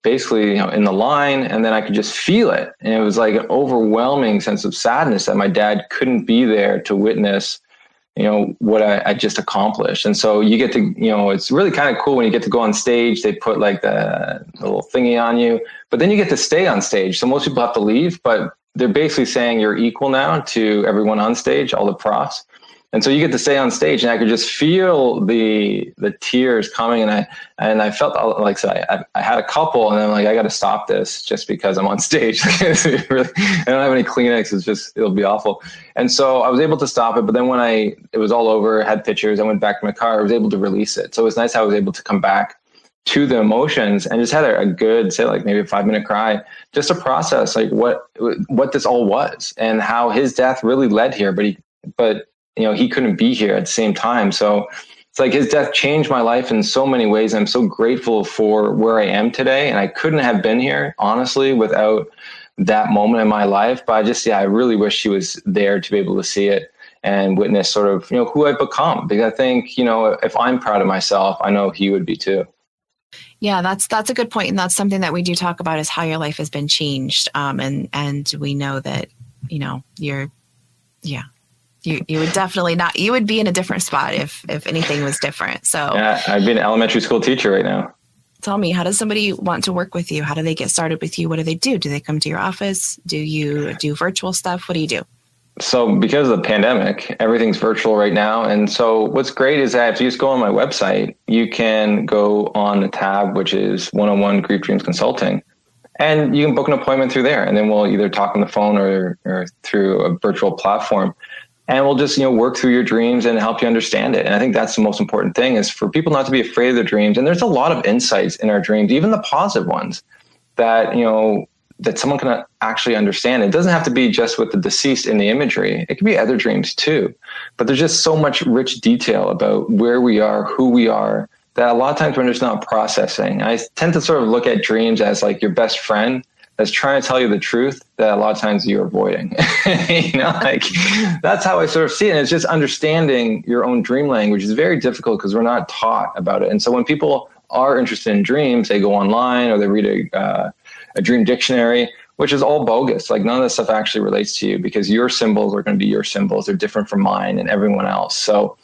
basically, in the line, and then I could just feel it. And it was like an overwhelming sense of sadness that my dad couldn't be there to witness, what I just accomplished. And so you get to, it's really kind of cool when you get to go on stage. They put like the little thingy on you, but then you get to stay on stage. So most people have to leave, but they're basically saying you're equal now to everyone on stage, all the profs. And so you get to stay on stage, and I could just feel the tears coming. And I felt like, so I had a couple, and I'm like, I got to stop this just because I'm on stage. Really, I don't have any Kleenex. It'll be awful. And so I was able to stop it. But then when it was all over, had pictures, I went back to my car, I was able to release it. So it was nice how I was able to come back to the emotions and just had a good, say, like maybe a 5-minute cry, just to process like what this all was and how his death really led here. But he couldn't be here at the same time. So it's like his death changed my life in so many ways. I'm so grateful for where I am today. And I couldn't have been here, honestly, without that moment in my life. But I really wish he was there to be able to see it and witness sort of, who I've become. Because I think, if I'm proud of myself, I know he would be too. Yeah, that's a good point. And that's something that we do talk about, is how your life has been changed. And we know that, you would definitely not, you would be in a different spot if anything was different. So yeah, I'd be an elementary school teacher right now. Tell me, how does somebody want to work with you? How do they get started with you? What do they do? Do they come to your office? Do you do virtual stuff? What do you do? So because of the pandemic, everything's virtual right now. And so what's great is that if you just go on my website, you can go on the tab, which is 101 Grief Dreams Consulting. And you can book an appointment through there. And then we'll either talk on the phone or through a virtual platform. And we'll just, work through your dreams and help you understand it. And I think that's the most important thing, is for people not to be afraid of their dreams. And there's a lot of insights in our dreams, even the positive ones, that, that someone can actually understand. It doesn't have to be just with the deceased in the imagery. It can be other dreams too. But there's just so much rich detail about where we are, who we are, that a lot of times we're just not processing. I tend to sort of look at dreams as like your best friend that's trying to tell you the truth that a lot of times you're avoiding. That's how I sort of see it. And it's just understanding your own dream language is very difficult because we're not taught about it. And so when people are interested in dreams, they go online or they read a dream dictionary, which is all bogus. Like, none of this stuff actually relates to you, because your symbols are going to be your symbols. They're different from mine and everyone else. So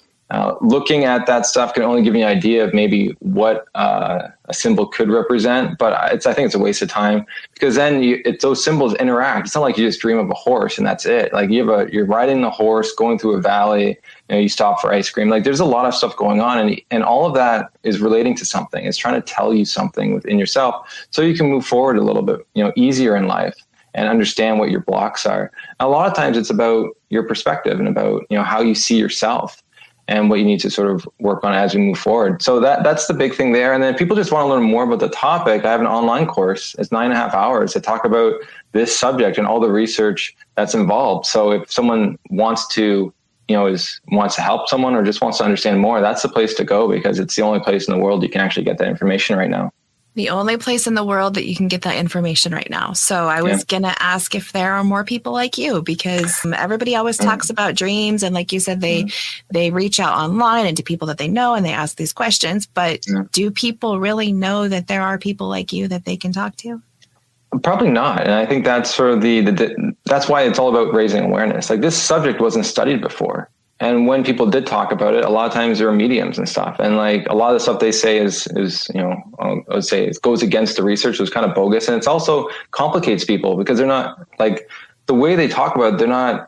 looking at that stuff can only give you an idea of maybe what a symbol could represent, but I think it's a waste of time, because then those symbols interact. It's not like you just dream of a horse and that's it. Like, you're riding the horse, going through a valley, you stop for ice cream. Like, there's a lot of stuff going on, and all of that is relating to something. It's trying to tell you something within yourself so you can move forward a little bit, easier in life and understand what your blocks are. And a lot of times it's about your perspective and about, how you see yourself. and what you need to sort of work on as we move forward. So that's the big thing there. And then if people just want to learn more about the topic, I have an online course. It's 9.5 hours to talk about this subject and all the research that's involved. So if someone wants to, wants to help someone or just wants to understand more, that's the place to go, because it's the only place in the world you can actually get that information right now. The only place in the world that you can get that information right now. So I was going to ask if there are more people like you, because everybody always talks about dreams. And like you said, they reach out online and to people that they know and they ask these questions. But do people really know that there are people like you that they can talk to? Probably not. And I think that's sort of that's why it's all about raising awareness. Like, this subject wasn't studied before. And when people did talk about it, a lot of times there are mediums and stuff. And like, a lot of the stuff they say is I would say it goes against the research. It's kind of bogus. And it's also complicates people, because they're not, like, the way they talk about it,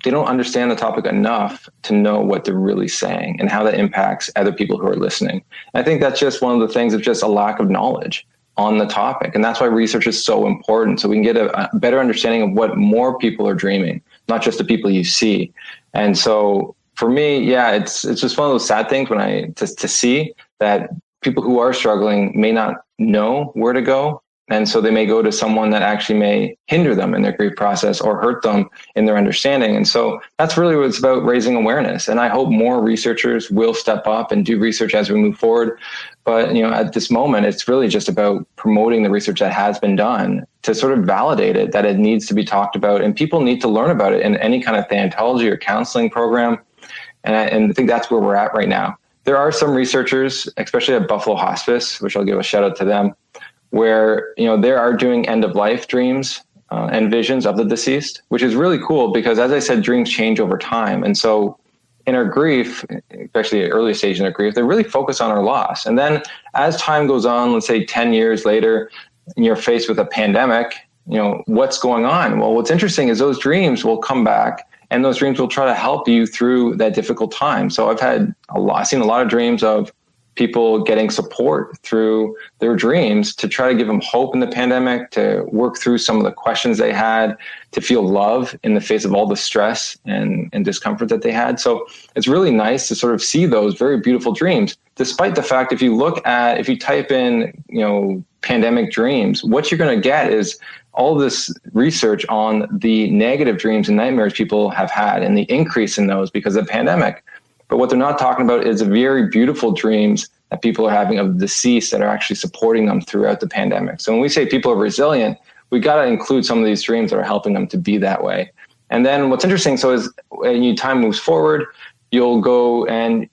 they don't understand the topic enough to know what they're really saying and how that impacts other people who are listening. And I think that's just one of the things of just a lack of knowledge on the topic. And that's why research is so important. So we can get a better understanding of what more people are dreaming, not just the people you see. And so for me, it's just one of those sad things when to see that people who are struggling may not know where to go. And so they may go to someone that actually may hinder them in their grief process or hurt them in their understanding. And so that's really what it's about, raising awareness. And I hope more researchers will step up and do research as we move forward. But, at this moment, it's really just about promoting the research that has been done to sort of validate it, that it needs to be talked about, and people need to learn about it in any kind of thanatology or counseling program. And I think that's where we're at right now. There are some researchers, especially at Buffalo Hospice, which I'll give a shout out to them, where, they are doing end of life dreams and visions of the deceased, which is really cool, because as I said, dreams change over time. And so in our grief, especially at early stage in our grief, they really focus on our loss. And then as time goes on, let's say 10 years later, and you're faced with a pandemic, what's going on? Well, what's interesting is those dreams will come back, and those dreams will try to help you through that difficult time. So I've seen a lot of dreams of people getting support through their dreams to try to give them hope in the pandemic, to work through some of the questions they had, to feel love in the face of all the stress and discomfort that they had. So it's really nice to sort of see those very beautiful dreams, despite the fact, if you type in, pandemic dreams, what you're going to get is all this research on the negative dreams and nightmares people have had and the increase in those because of the pandemic. But what they're not talking about is the very beautiful dreams that people are having of the deceased that are actually supporting them throughout the pandemic. So when we say people are resilient, we got to include some of these dreams that are helping them to be that way. And then what's interesting, so as time moves forward, you'll go and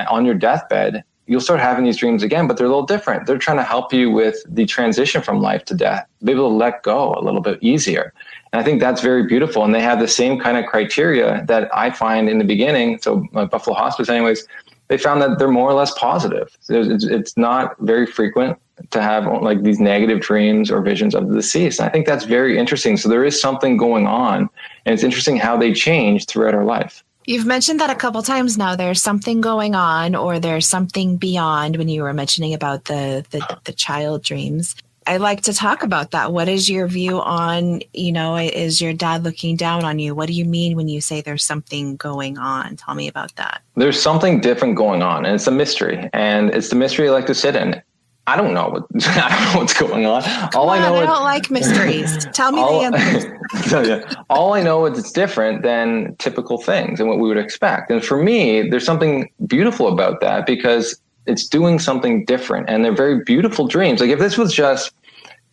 on your deathbed, you'll start having these dreams again, but they're a little different. They're trying to help you with the transition from life to death, be able to let go a little bit easier. And I think that's very beautiful. And they have the same kind of criteria that I find in the beginning. So Buffalo Hospice anyways, they found that they're more or less positive. It's not very frequent to have like these negative dreams or visions of the deceased. And I think that's very interesting. So there is something going on, and it's interesting how they change throughout our life. You've mentioned that a couple times now. There's something going on, or there's something beyond, when you were mentioning about the child dreams. I like to talk about that. What is your view on, is your dad looking down on you? What do you mean when you say there's something going on? Tell me about that. There's something different going on, and it's a mystery. And it's the mystery I like to sit in. I don't know what's going on. I don't like mysteries. Tell me the answers. All I know is it's different than typical things and what we would expect. And for me, there's something beautiful about that, because it's doing something different, and they're very beautiful dreams. Like, if this was just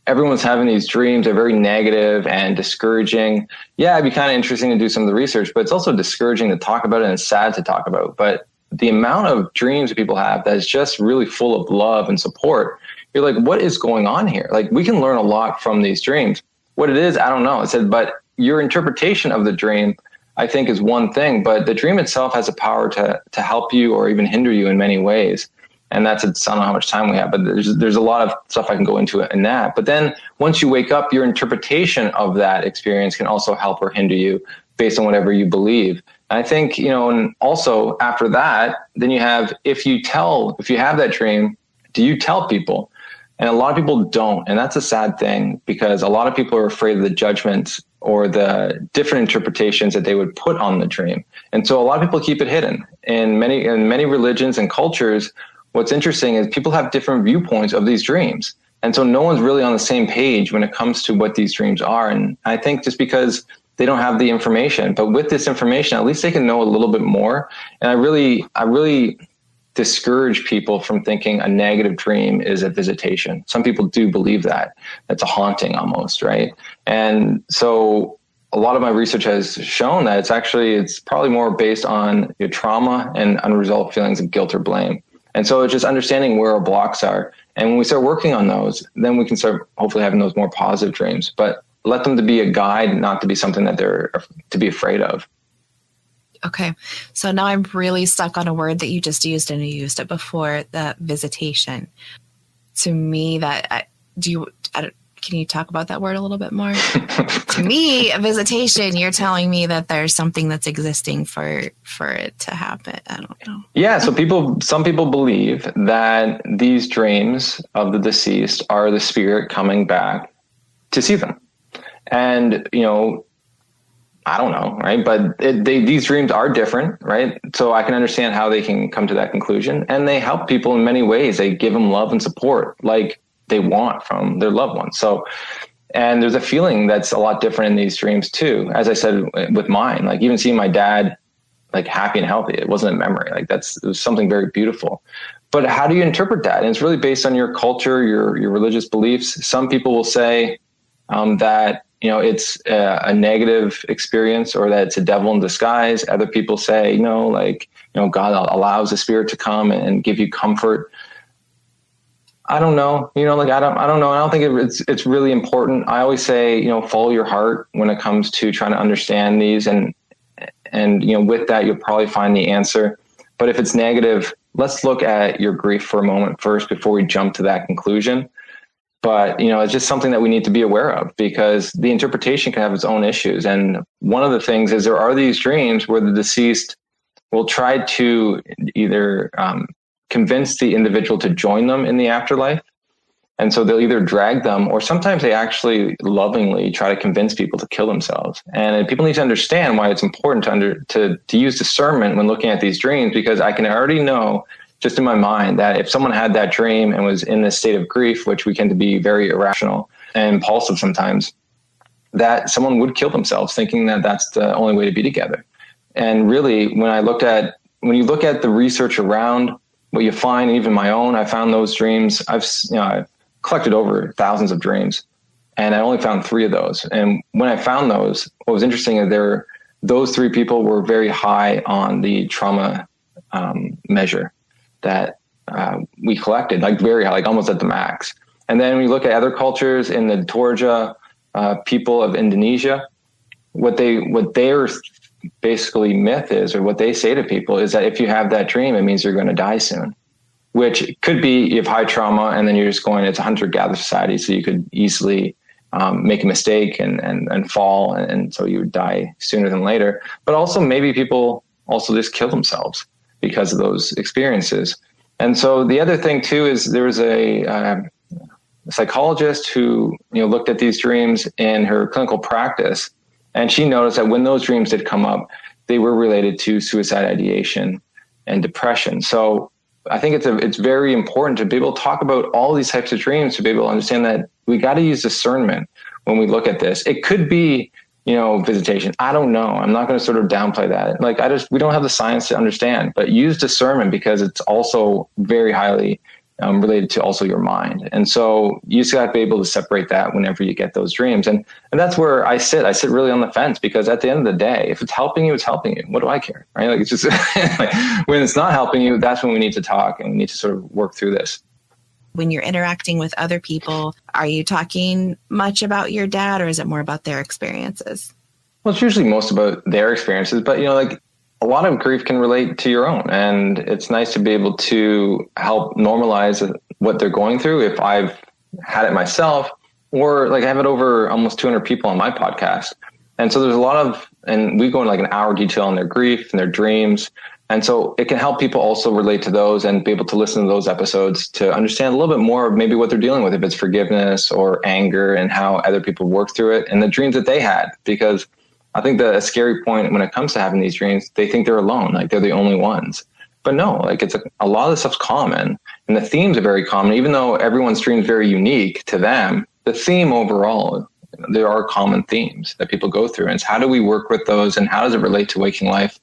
everyone's having these dreams, they're very negative and discouraging. Yeah, it'd be kind of interesting to do some of the research, but it's also discouraging to talk about it and sad to talk about. But the amount of dreams that people have that is just really full of love and support, you're like, what is going on here? Like, we can learn a lot from these dreams. What it is, I don't know. I said, but your interpretation of the dream, I think, is one thing, but the dream itself has a power to help you or even hinder you in many ways. And I don't know how much time we have, but there's a lot of stuff I can go into in that. But then once you wake up, your interpretation of that experience can also help or hinder you based on whatever you believe. And I think, and also after that, then you have, if you have that dream, do you tell people? And a lot of people don't. And that's a sad thing, because a lot of people are afraid of the judgment or the different interpretations that they would put on the dream. And so a lot of people keep it hidden. In many religions and cultures, what's interesting is people have different viewpoints of these dreams. And so no one's really on the same page when it comes to what these dreams are. And I think just because they don't have the information, but with this information, at least they can know a little bit more. And I really discourage people from thinking a negative dream is a visitation. Some people do believe that. That's a haunting almost, right? And so a lot of my research has shown that it's probably more based on your trauma and unresolved feelings of guilt or blame. And so it's just understanding where our blocks are. And when we start working on those, then we can start hopefully having those more positive dreams, but let them to be a guide, not to be something that they're to be afraid of. Okay. So now I'm really stuck on a word that you just used, and you used it before, the visitation. To me, can you talk about that word a little bit more? To me, a visitation, you're telling me that there's something that's existing for it to happen. I don't know. Yeah. So some people believe that these dreams of the deceased are the spirit coming back to see them. And, I don't know, right? But these dreams are different, right? So I can understand how they can come to that conclusion, and they help people in many ways. They give them love and support like they want from their loved ones. So, and there's a feeling that's a lot different in these dreams too. As I said with mine, like even seeing my dad like happy and healthy, it wasn't a memory. Like it was something very beautiful. But how do you interpret that? And it's really based on your culture, your religious beliefs. Some people will say that it's a negative experience, or that it's a devil in disguise. Other people say, God allows the spirit to come and give you comfort. I don't know, I don't know. I don't think it's really important. I always say, follow your heart when it comes to trying to understand these, and with that, you'll probably find the answer. But if it's negative, let's look at your grief for a moment first before we jump to that conclusion. But, it's just something that we need to be aware of, because the interpretation can have its own issues. And one of the things is there are these dreams where the deceased will try to either convince the individual to join them in the afterlife. And so they'll either drag them, or sometimes they actually lovingly try to convince people to kill themselves. And people need to understand why it's important to use discernment when looking at these dreams, because I can already know just in my mind that if someone had that dream and was in this state of grief, which we tend to be very irrational and impulsive sometimes, that someone would kill themselves thinking that that's the only way to be together. And really, when you look at the research around what you find, even my own, I found those dreams. I've collected over thousands of dreams, and I only found 3 of those. And when I found those, what was interesting is those 3 people were very high on the trauma measure that we collected, like very high, like almost at the max. And then we look at other cultures in the Toraja people of Indonesia, what their basically myth is, or what they say to people, is that if you have that dream, it means you're going to die soon, which could be you have high trauma and then you're just it's a hunter-gatherer society. So you could easily make a mistake and fall. And so you would die sooner than later. But also maybe people also just kill themselves because of those experiences. And so the other thing too is there was a psychologist who looked at these dreams in her clinical practice, and she noticed that when those dreams did come up, they were related to suicide ideation and depression. So I think it's very important to be able to talk about all these types of dreams, to be able to understand that we got to use discernment when we look at this. It could be visitation. I don't know. I'm not going to sort of downplay that. Like we don't have the science to understand, but use discernment, because it's also very highly related to also your mind. And so you just got to be able to separate that whenever you get those dreams. And that's where I sit really on the fence, because at the end of the day, if it's helping you, it's helping you. What do I care? Right? Like it's just like, when it's not helping you, that's when we need to talk and we need to sort of work through this. When you're interacting with other people, are you talking much about your dad, or is it more about their experiences? Well, it's usually most about their experiences, but like a lot of grief can relate to your own, and it's nice to be able to help normalize what they're going through. If I've had it myself, or like I have it over almost 200 people on my podcast. And so there's a lot of, and we go into like an hour detail on their grief and their dreams. And so it can help people also relate to those and be able to listen to those episodes to understand a little bit more of maybe what they're dealing with, if it's forgiveness or anger, and how other people work through it and the dreams that they had. Because I think the scary point when it comes to having these dreams, they think they're alone, like they're the only ones. But no, like it's a lot of the stuff's common, and the themes are very common. Even though everyone's dream is very unique to them, the theme overall, there are common themes that people go through. And it's how do we work with those, and how does it relate to waking life?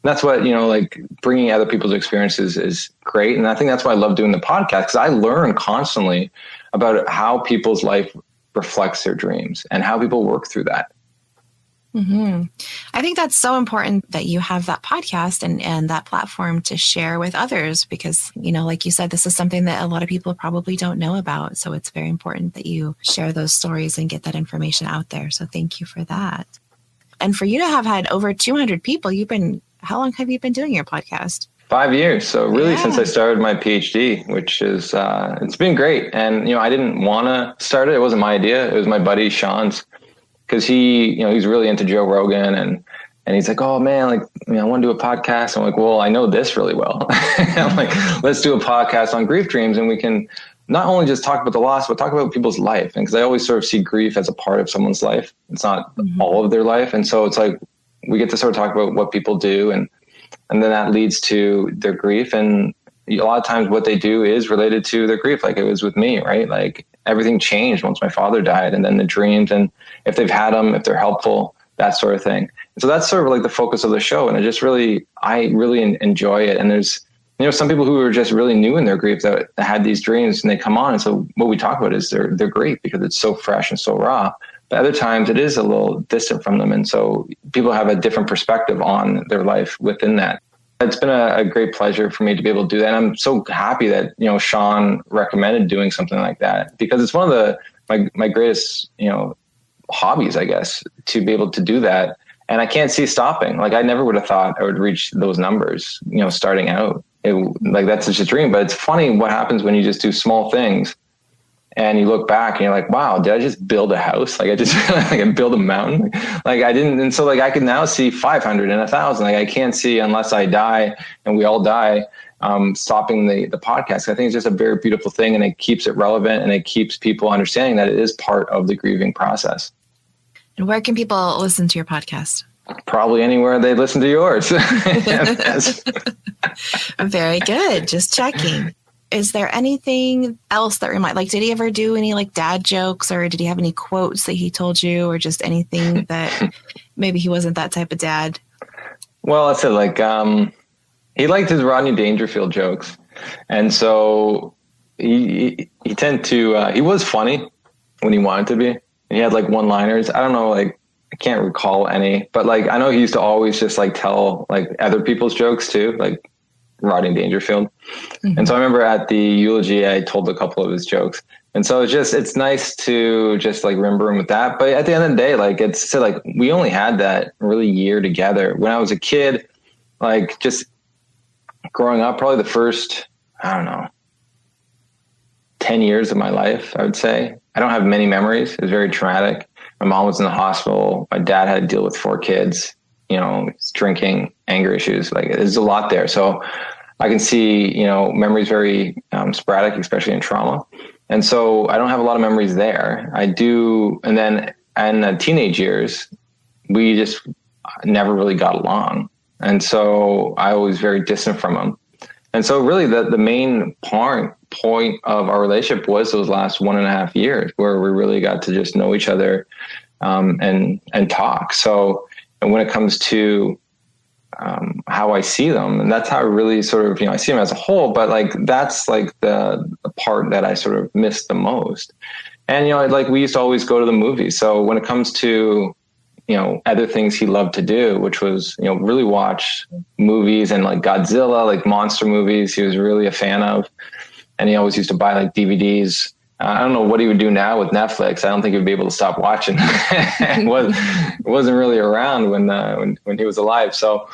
And that's what, like bringing other people's experiences is great. And I think that's why I love doing the podcast, because I learn constantly about how people's life reflects their dreams and how people work through that. Mm-hmm. I think that's so important that you have that podcast and that platform to share with others, because, like you said, this is something that a lot of people probably don't know about. So it's very important that you share those stories and get that information out there. So thank you for that. And for you to have had over 200 people, how long have you been doing your podcast? 5 years. So really since I started my PhD, which is, it's been great. And, I didn't want to start it. It wasn't my idea. It was my buddy Sean's. Because he's really into Joe Rogan, and he's like, oh man, like, I want to do a podcast. I'm like, well, I know this really well. I'm like, let's do a podcast on grief dreams, and we can not only just talk about the loss, but talk about people's life. And because I always sort of see grief as a part of someone's life. It's not all of their life. And so it's like, we get to sort of talk about what people do, and then that leads to their grief. And a lot of times what they do is related to their grief. Like it was with me, right? Like everything changed once my father died, and then the dreams, and if they've had them, if they're helpful, that sort of thing. So that's sort of like the focus of the show. And I really enjoy it. And there's, some people who are just really new in their grief that had these dreams, and they come on. And so what we talk about is they're great because it's so fresh and so raw. But other times it is a little distant from them. And so people have a different perspective on their life within that. It's been a great pleasure for me to be able to do that. And I'm so happy that, Sean recommended doing something like that, because it's one of my greatest, hobbies, I guess, to be able to do that. And I can't see stopping. Like I never would have thought I would reach those numbers, starting out. That's such a dream. But it's funny what happens when you just do small things and you look back and you're like, wow, did I just build a house? Like I just I build a mountain. Like I didn't. And so I can now see 500 and 1,000. Like I can't see, unless I die, and we all die, stopping the podcast. I think it's just a very beautiful thing, and it keeps it relevant, and it keeps people understanding that it is part of the grieving process. And where can people listen to your podcast? Probably anywhere they listen to yours. Very good. Just checking. Is there anything else that did he ever do any dad jokes, or did he have any quotes that he told you, or just anything that maybe he wasn't that type of dad? Well, I said he liked his Rodney Dangerfield jokes. And so he was funny when he wanted to be. And he had one-liners. I don't know, I can't recall any, but I know he used to always just tell other people's jokes too, like Rodney Dangerfield. Mm-hmm. And so I remember at the eulogy, I told a couple of his jokes. And so it's nice to just remember him with that. But at the end of the day, we only had that really year together. When I was a kid, just growing up, probably the first, 10 years of my life, I would say. I don't have many memories. It was very traumatic. My mom was in the hospital. My dad had to deal with 4 kids, drinking, anger issues. There's a lot there. So I can see, memories very sporadic, especially in trauma. And so I don't have a lot of memories there. I do. And then in the teenage years, we just never really got along. And so I was very distant from him. And so really the main point of our relationship was those last 1.5 years where we really got to just know each other and talk. So, and when it comes to how I see them, and that's how I really sort of, I see them as a whole, but that's the part that I sort of miss the most. And, we used to always go to the movies. So when it comes to, other things he loved to do, which was, really watch movies and Godzilla, monster movies, he was really a fan of. And he always used to buy DVDs. I don't know what he would do now with Netflix. I don't think he'd be able to stop watching. It wasn't really around when he was alive. So,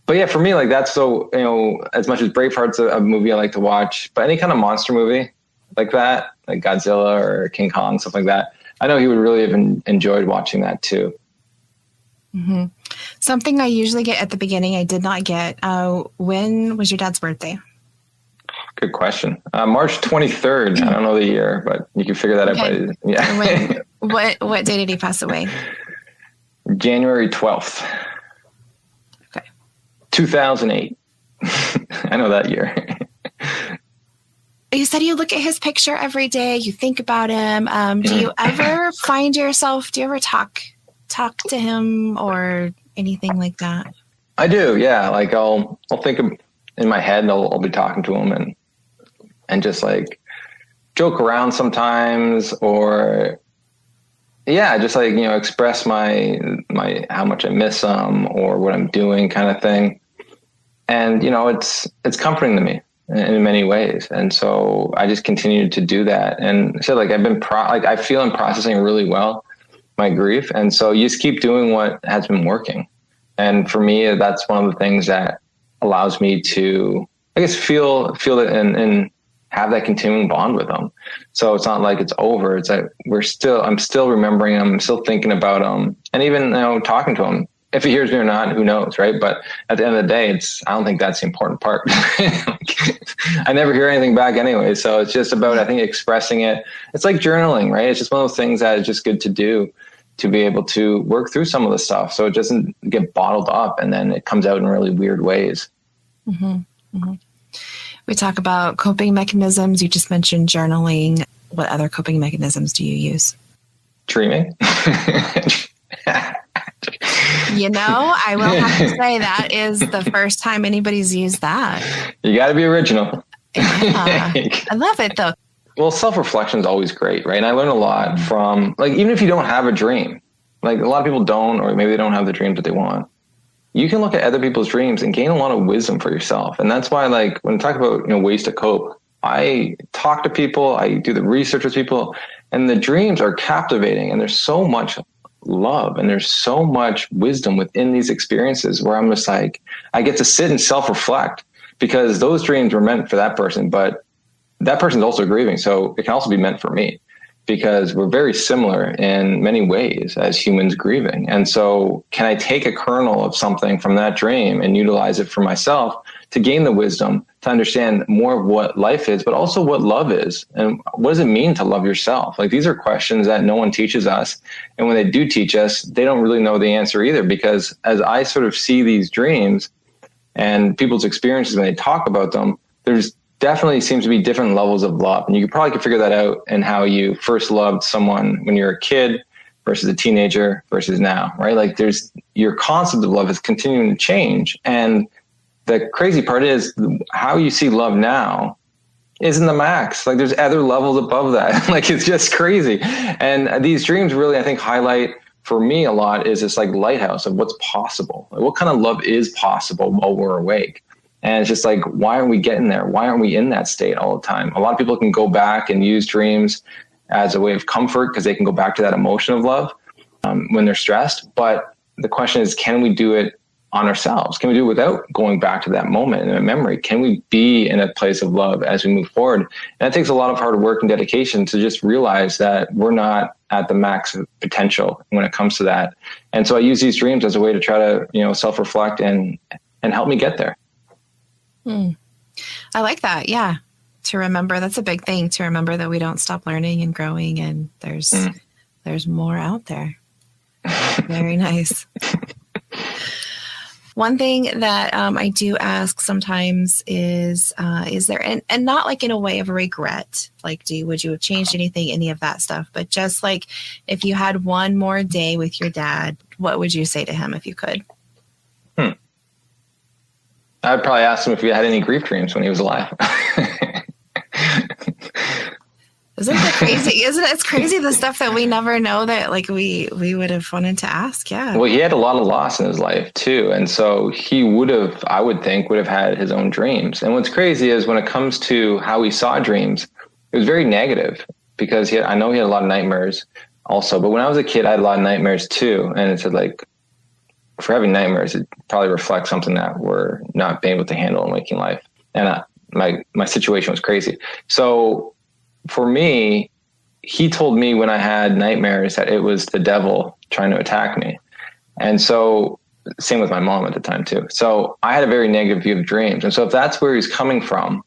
but yeah, for me, that's so, as much as Braveheart's a movie I like to watch, but any kind of monster movie like that, like Godzilla or King Kong, stuff like that, I know he would really have enjoyed watching that too. Mm-hmm. Something I usually get at the beginning, I did not get. When was your dad's birthday? Good question. March 23rd. I don't know the year, but you can figure that out. Yeah. What day did he pass away? January 12th. Okay. 2008. I know that year. You said you look at his picture every day. You think about him. Do you ever find yourself? Do you ever talk to him or anything like that? I do. Yeah. Like I'll think in my head. I'll be talking to him and just like joke around sometimes, or just like, express my how much I miss him or what I'm doing, kind of thing. And it's comforting to me in many ways. And so I just continued to do that. And so like I feel I'm processing really well my grief. And so you just keep doing what has been working. And for me, that's one of the things that allows me to, I guess, feel it and have that continuing bond with them. So it's not like it's over. It's like I'm still remembering him, I'm still thinking about him, and even talking to him. If he hears me or not, who knows, right? But at the end of the day, I don't think that's the important part. I never hear anything back anyway. So it's just about, I think, expressing it. It's like journaling, right? It's just one of those things that is just good to do, to be able to work through some of the stuff so it doesn't get bottled up and then it comes out in really weird ways. Mm-hmm. Mm-hmm. We talk about coping mechanisms. You just mentioned journaling. What other coping mechanisms do you use? Dreaming. I will have to say that is the first time anybody's used that. You got to be original. Yeah. I love it though. Well, self-reflection is always great, right? And I learn a lot from, like, even if you don't have a dream, like a lot of people don't, or maybe they don't have the dreams that they want. You can look at other people's dreams and gain a lot of wisdom for yourself. And that's why, like, when I talk about, ways to cope, I talk to people, I do the research with people, and the dreams are captivating. And there's so much love and there's so much wisdom within these experiences where I'm just like, I get to sit and self-reflect, because those dreams were meant for that person, but that person's also grieving. So it can also be meant for me, because we're very similar in many ways as humans grieving. And so can I take a kernel of something from that dream and utilize it for myself to gain the wisdom, to understand more of what life is, but also what love is, and what does it mean to love yourself? Like, these are questions that no one teaches us. And when they do teach us, they don't really know the answer either, because as I sort of see these dreams and people's experiences when they talk about them, there's definitely seems to be different levels of love. And you probably could figure that out in how you first loved someone when you're a kid versus a teenager versus now, right? Like, there's your concept of love is continuing to change. And the crazy part is how you see love now isn't the max. Like, there's other levels above that. Like, it's just crazy. And these dreams really, I think, highlight for me a lot is this like lighthouse of what's possible. Like, what kind of love is possible while we're awake? And it's just like, why aren't we getting there? Why aren't we in that state all the time? A lot of people can go back and use dreams as a way of comfort, because they can go back to that emotion of love when they're stressed. But the question is, can we do it on ourselves? Can we do it without going back to that moment in a memory? Can we be in a place of love as we move forward? And that takes a lot of hard work and dedication to just realize that we're not at the max potential when it comes to that. And so I use these dreams as a way to try to, self-reflect and help me get there. I like that. Yeah. To remember, that's a big thing, to remember that we don't stop learning and growing, and there's more out there. Very nice. One thing that I do ask sometimes is there, and not like in a way of a regret, like, would you have changed anything, any of that stuff, but just like, if you had one more day with your dad, what would you say to him if you could? I'd probably ask him if he had any grief dreams when he was alive. Isn't it crazy? It's crazy, the stuff that we never know that like we would have wanted to ask. Yeah. Well, he had a lot of loss in his life too. And so he I would think, would have had his own dreams. And what's crazy is when it comes to how he saw dreams, it was very negative, because I know he had a lot of nightmares also, but when I was a kid, I had a lot of nightmares too. And it said, like, for having nightmares, it probably reflects something that we're not being able to handle in waking life. And my situation was crazy. So for me, he told me when I had nightmares that it was the devil trying to attack me. And so same with my mom at the time too. So I had a very negative view of dreams. And so if that's where he's coming from,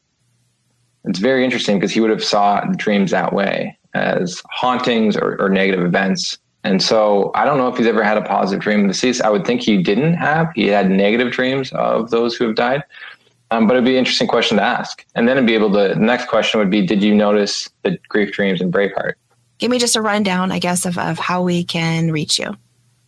it's very interesting because he would have saw dreams that way as hauntings or negative events. And so I don't know if he's ever had a positive dream of deceased. I would think he didn't have. He had negative dreams of those who have died. But it'd be an interesting question to ask. And then the next question would be, did you notice the grief dreams in Braveheart? Give me just a rundown, I guess, of how we can reach you.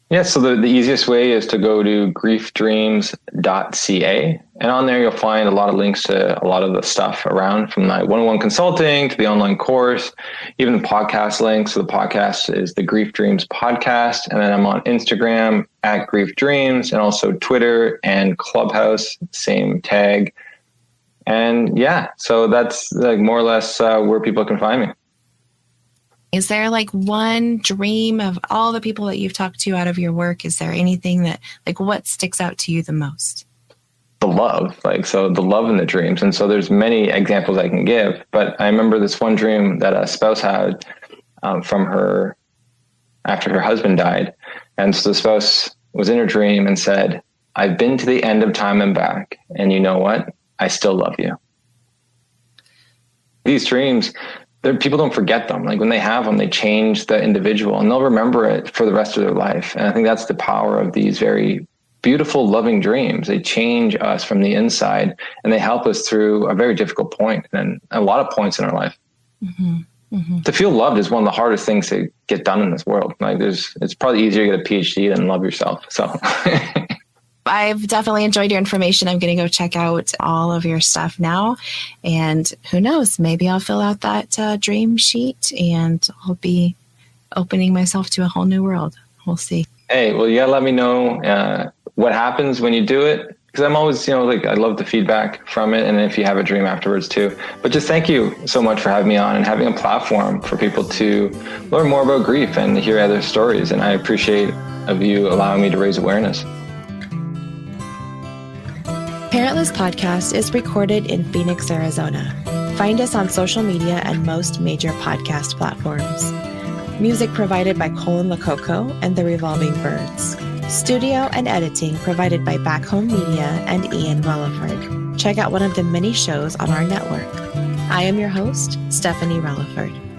Yeah, so the easiest way is to go to griefdreams.ca. And on there, you'll find a lot of links to a lot of the stuff around, from my one-on-one consulting to the online course, even the podcast links. So the podcast is the Grief Dreams Podcast. And then I'm on Instagram at Grief Dreams, and also Twitter and Clubhouse, same tag. And yeah, so that's like more or less where people can find me. Is there like one dream of all the people that you've talked to out of your work? Is there anything that, like, what sticks out to you the most? The love, the love in the dreams. And so there's many examples I can give, but I remember this one dream that a spouse had from her after her husband died. And so the spouse was in her dream and said, "I've been to the end of time and back. And you know what? I still love you." These dreams, people don't forget them. Like when they have them, they change the individual and they'll remember it for the rest of their life. And I think that's the power of these very beautiful, loving dreams. They change us from the inside and they help us through a very difficult point and a lot of points in our life. Mm-hmm. Mm-hmm. To feel loved is one of the hardest things to get done in this world. It's probably easier to get a PhD than love yourself. So I've definitely enjoyed your information. I'm going to go check out all of your stuff now. And who knows, maybe I'll fill out that dream sheet and I'll be opening myself to a whole new world. We'll see. Hey, well, you got to let me know what happens when you do it. Because I'm always, I love the feedback from it. And if you have a dream afterwards too. But just thank you so much for having me on and having a platform for people to learn more about grief and hear other stories. And I appreciate of you allowing me to raise awareness. Parentless Podcast is recorded in Phoenix, Arizona. Find us on social media and most major podcast platforms. Music provided by Colin Lococo and the Revolving Birds. Studio and editing provided by Back Home Media and Ian Relaford. Check out one of the many shows on our network. I am your host, Stephanie Relaford.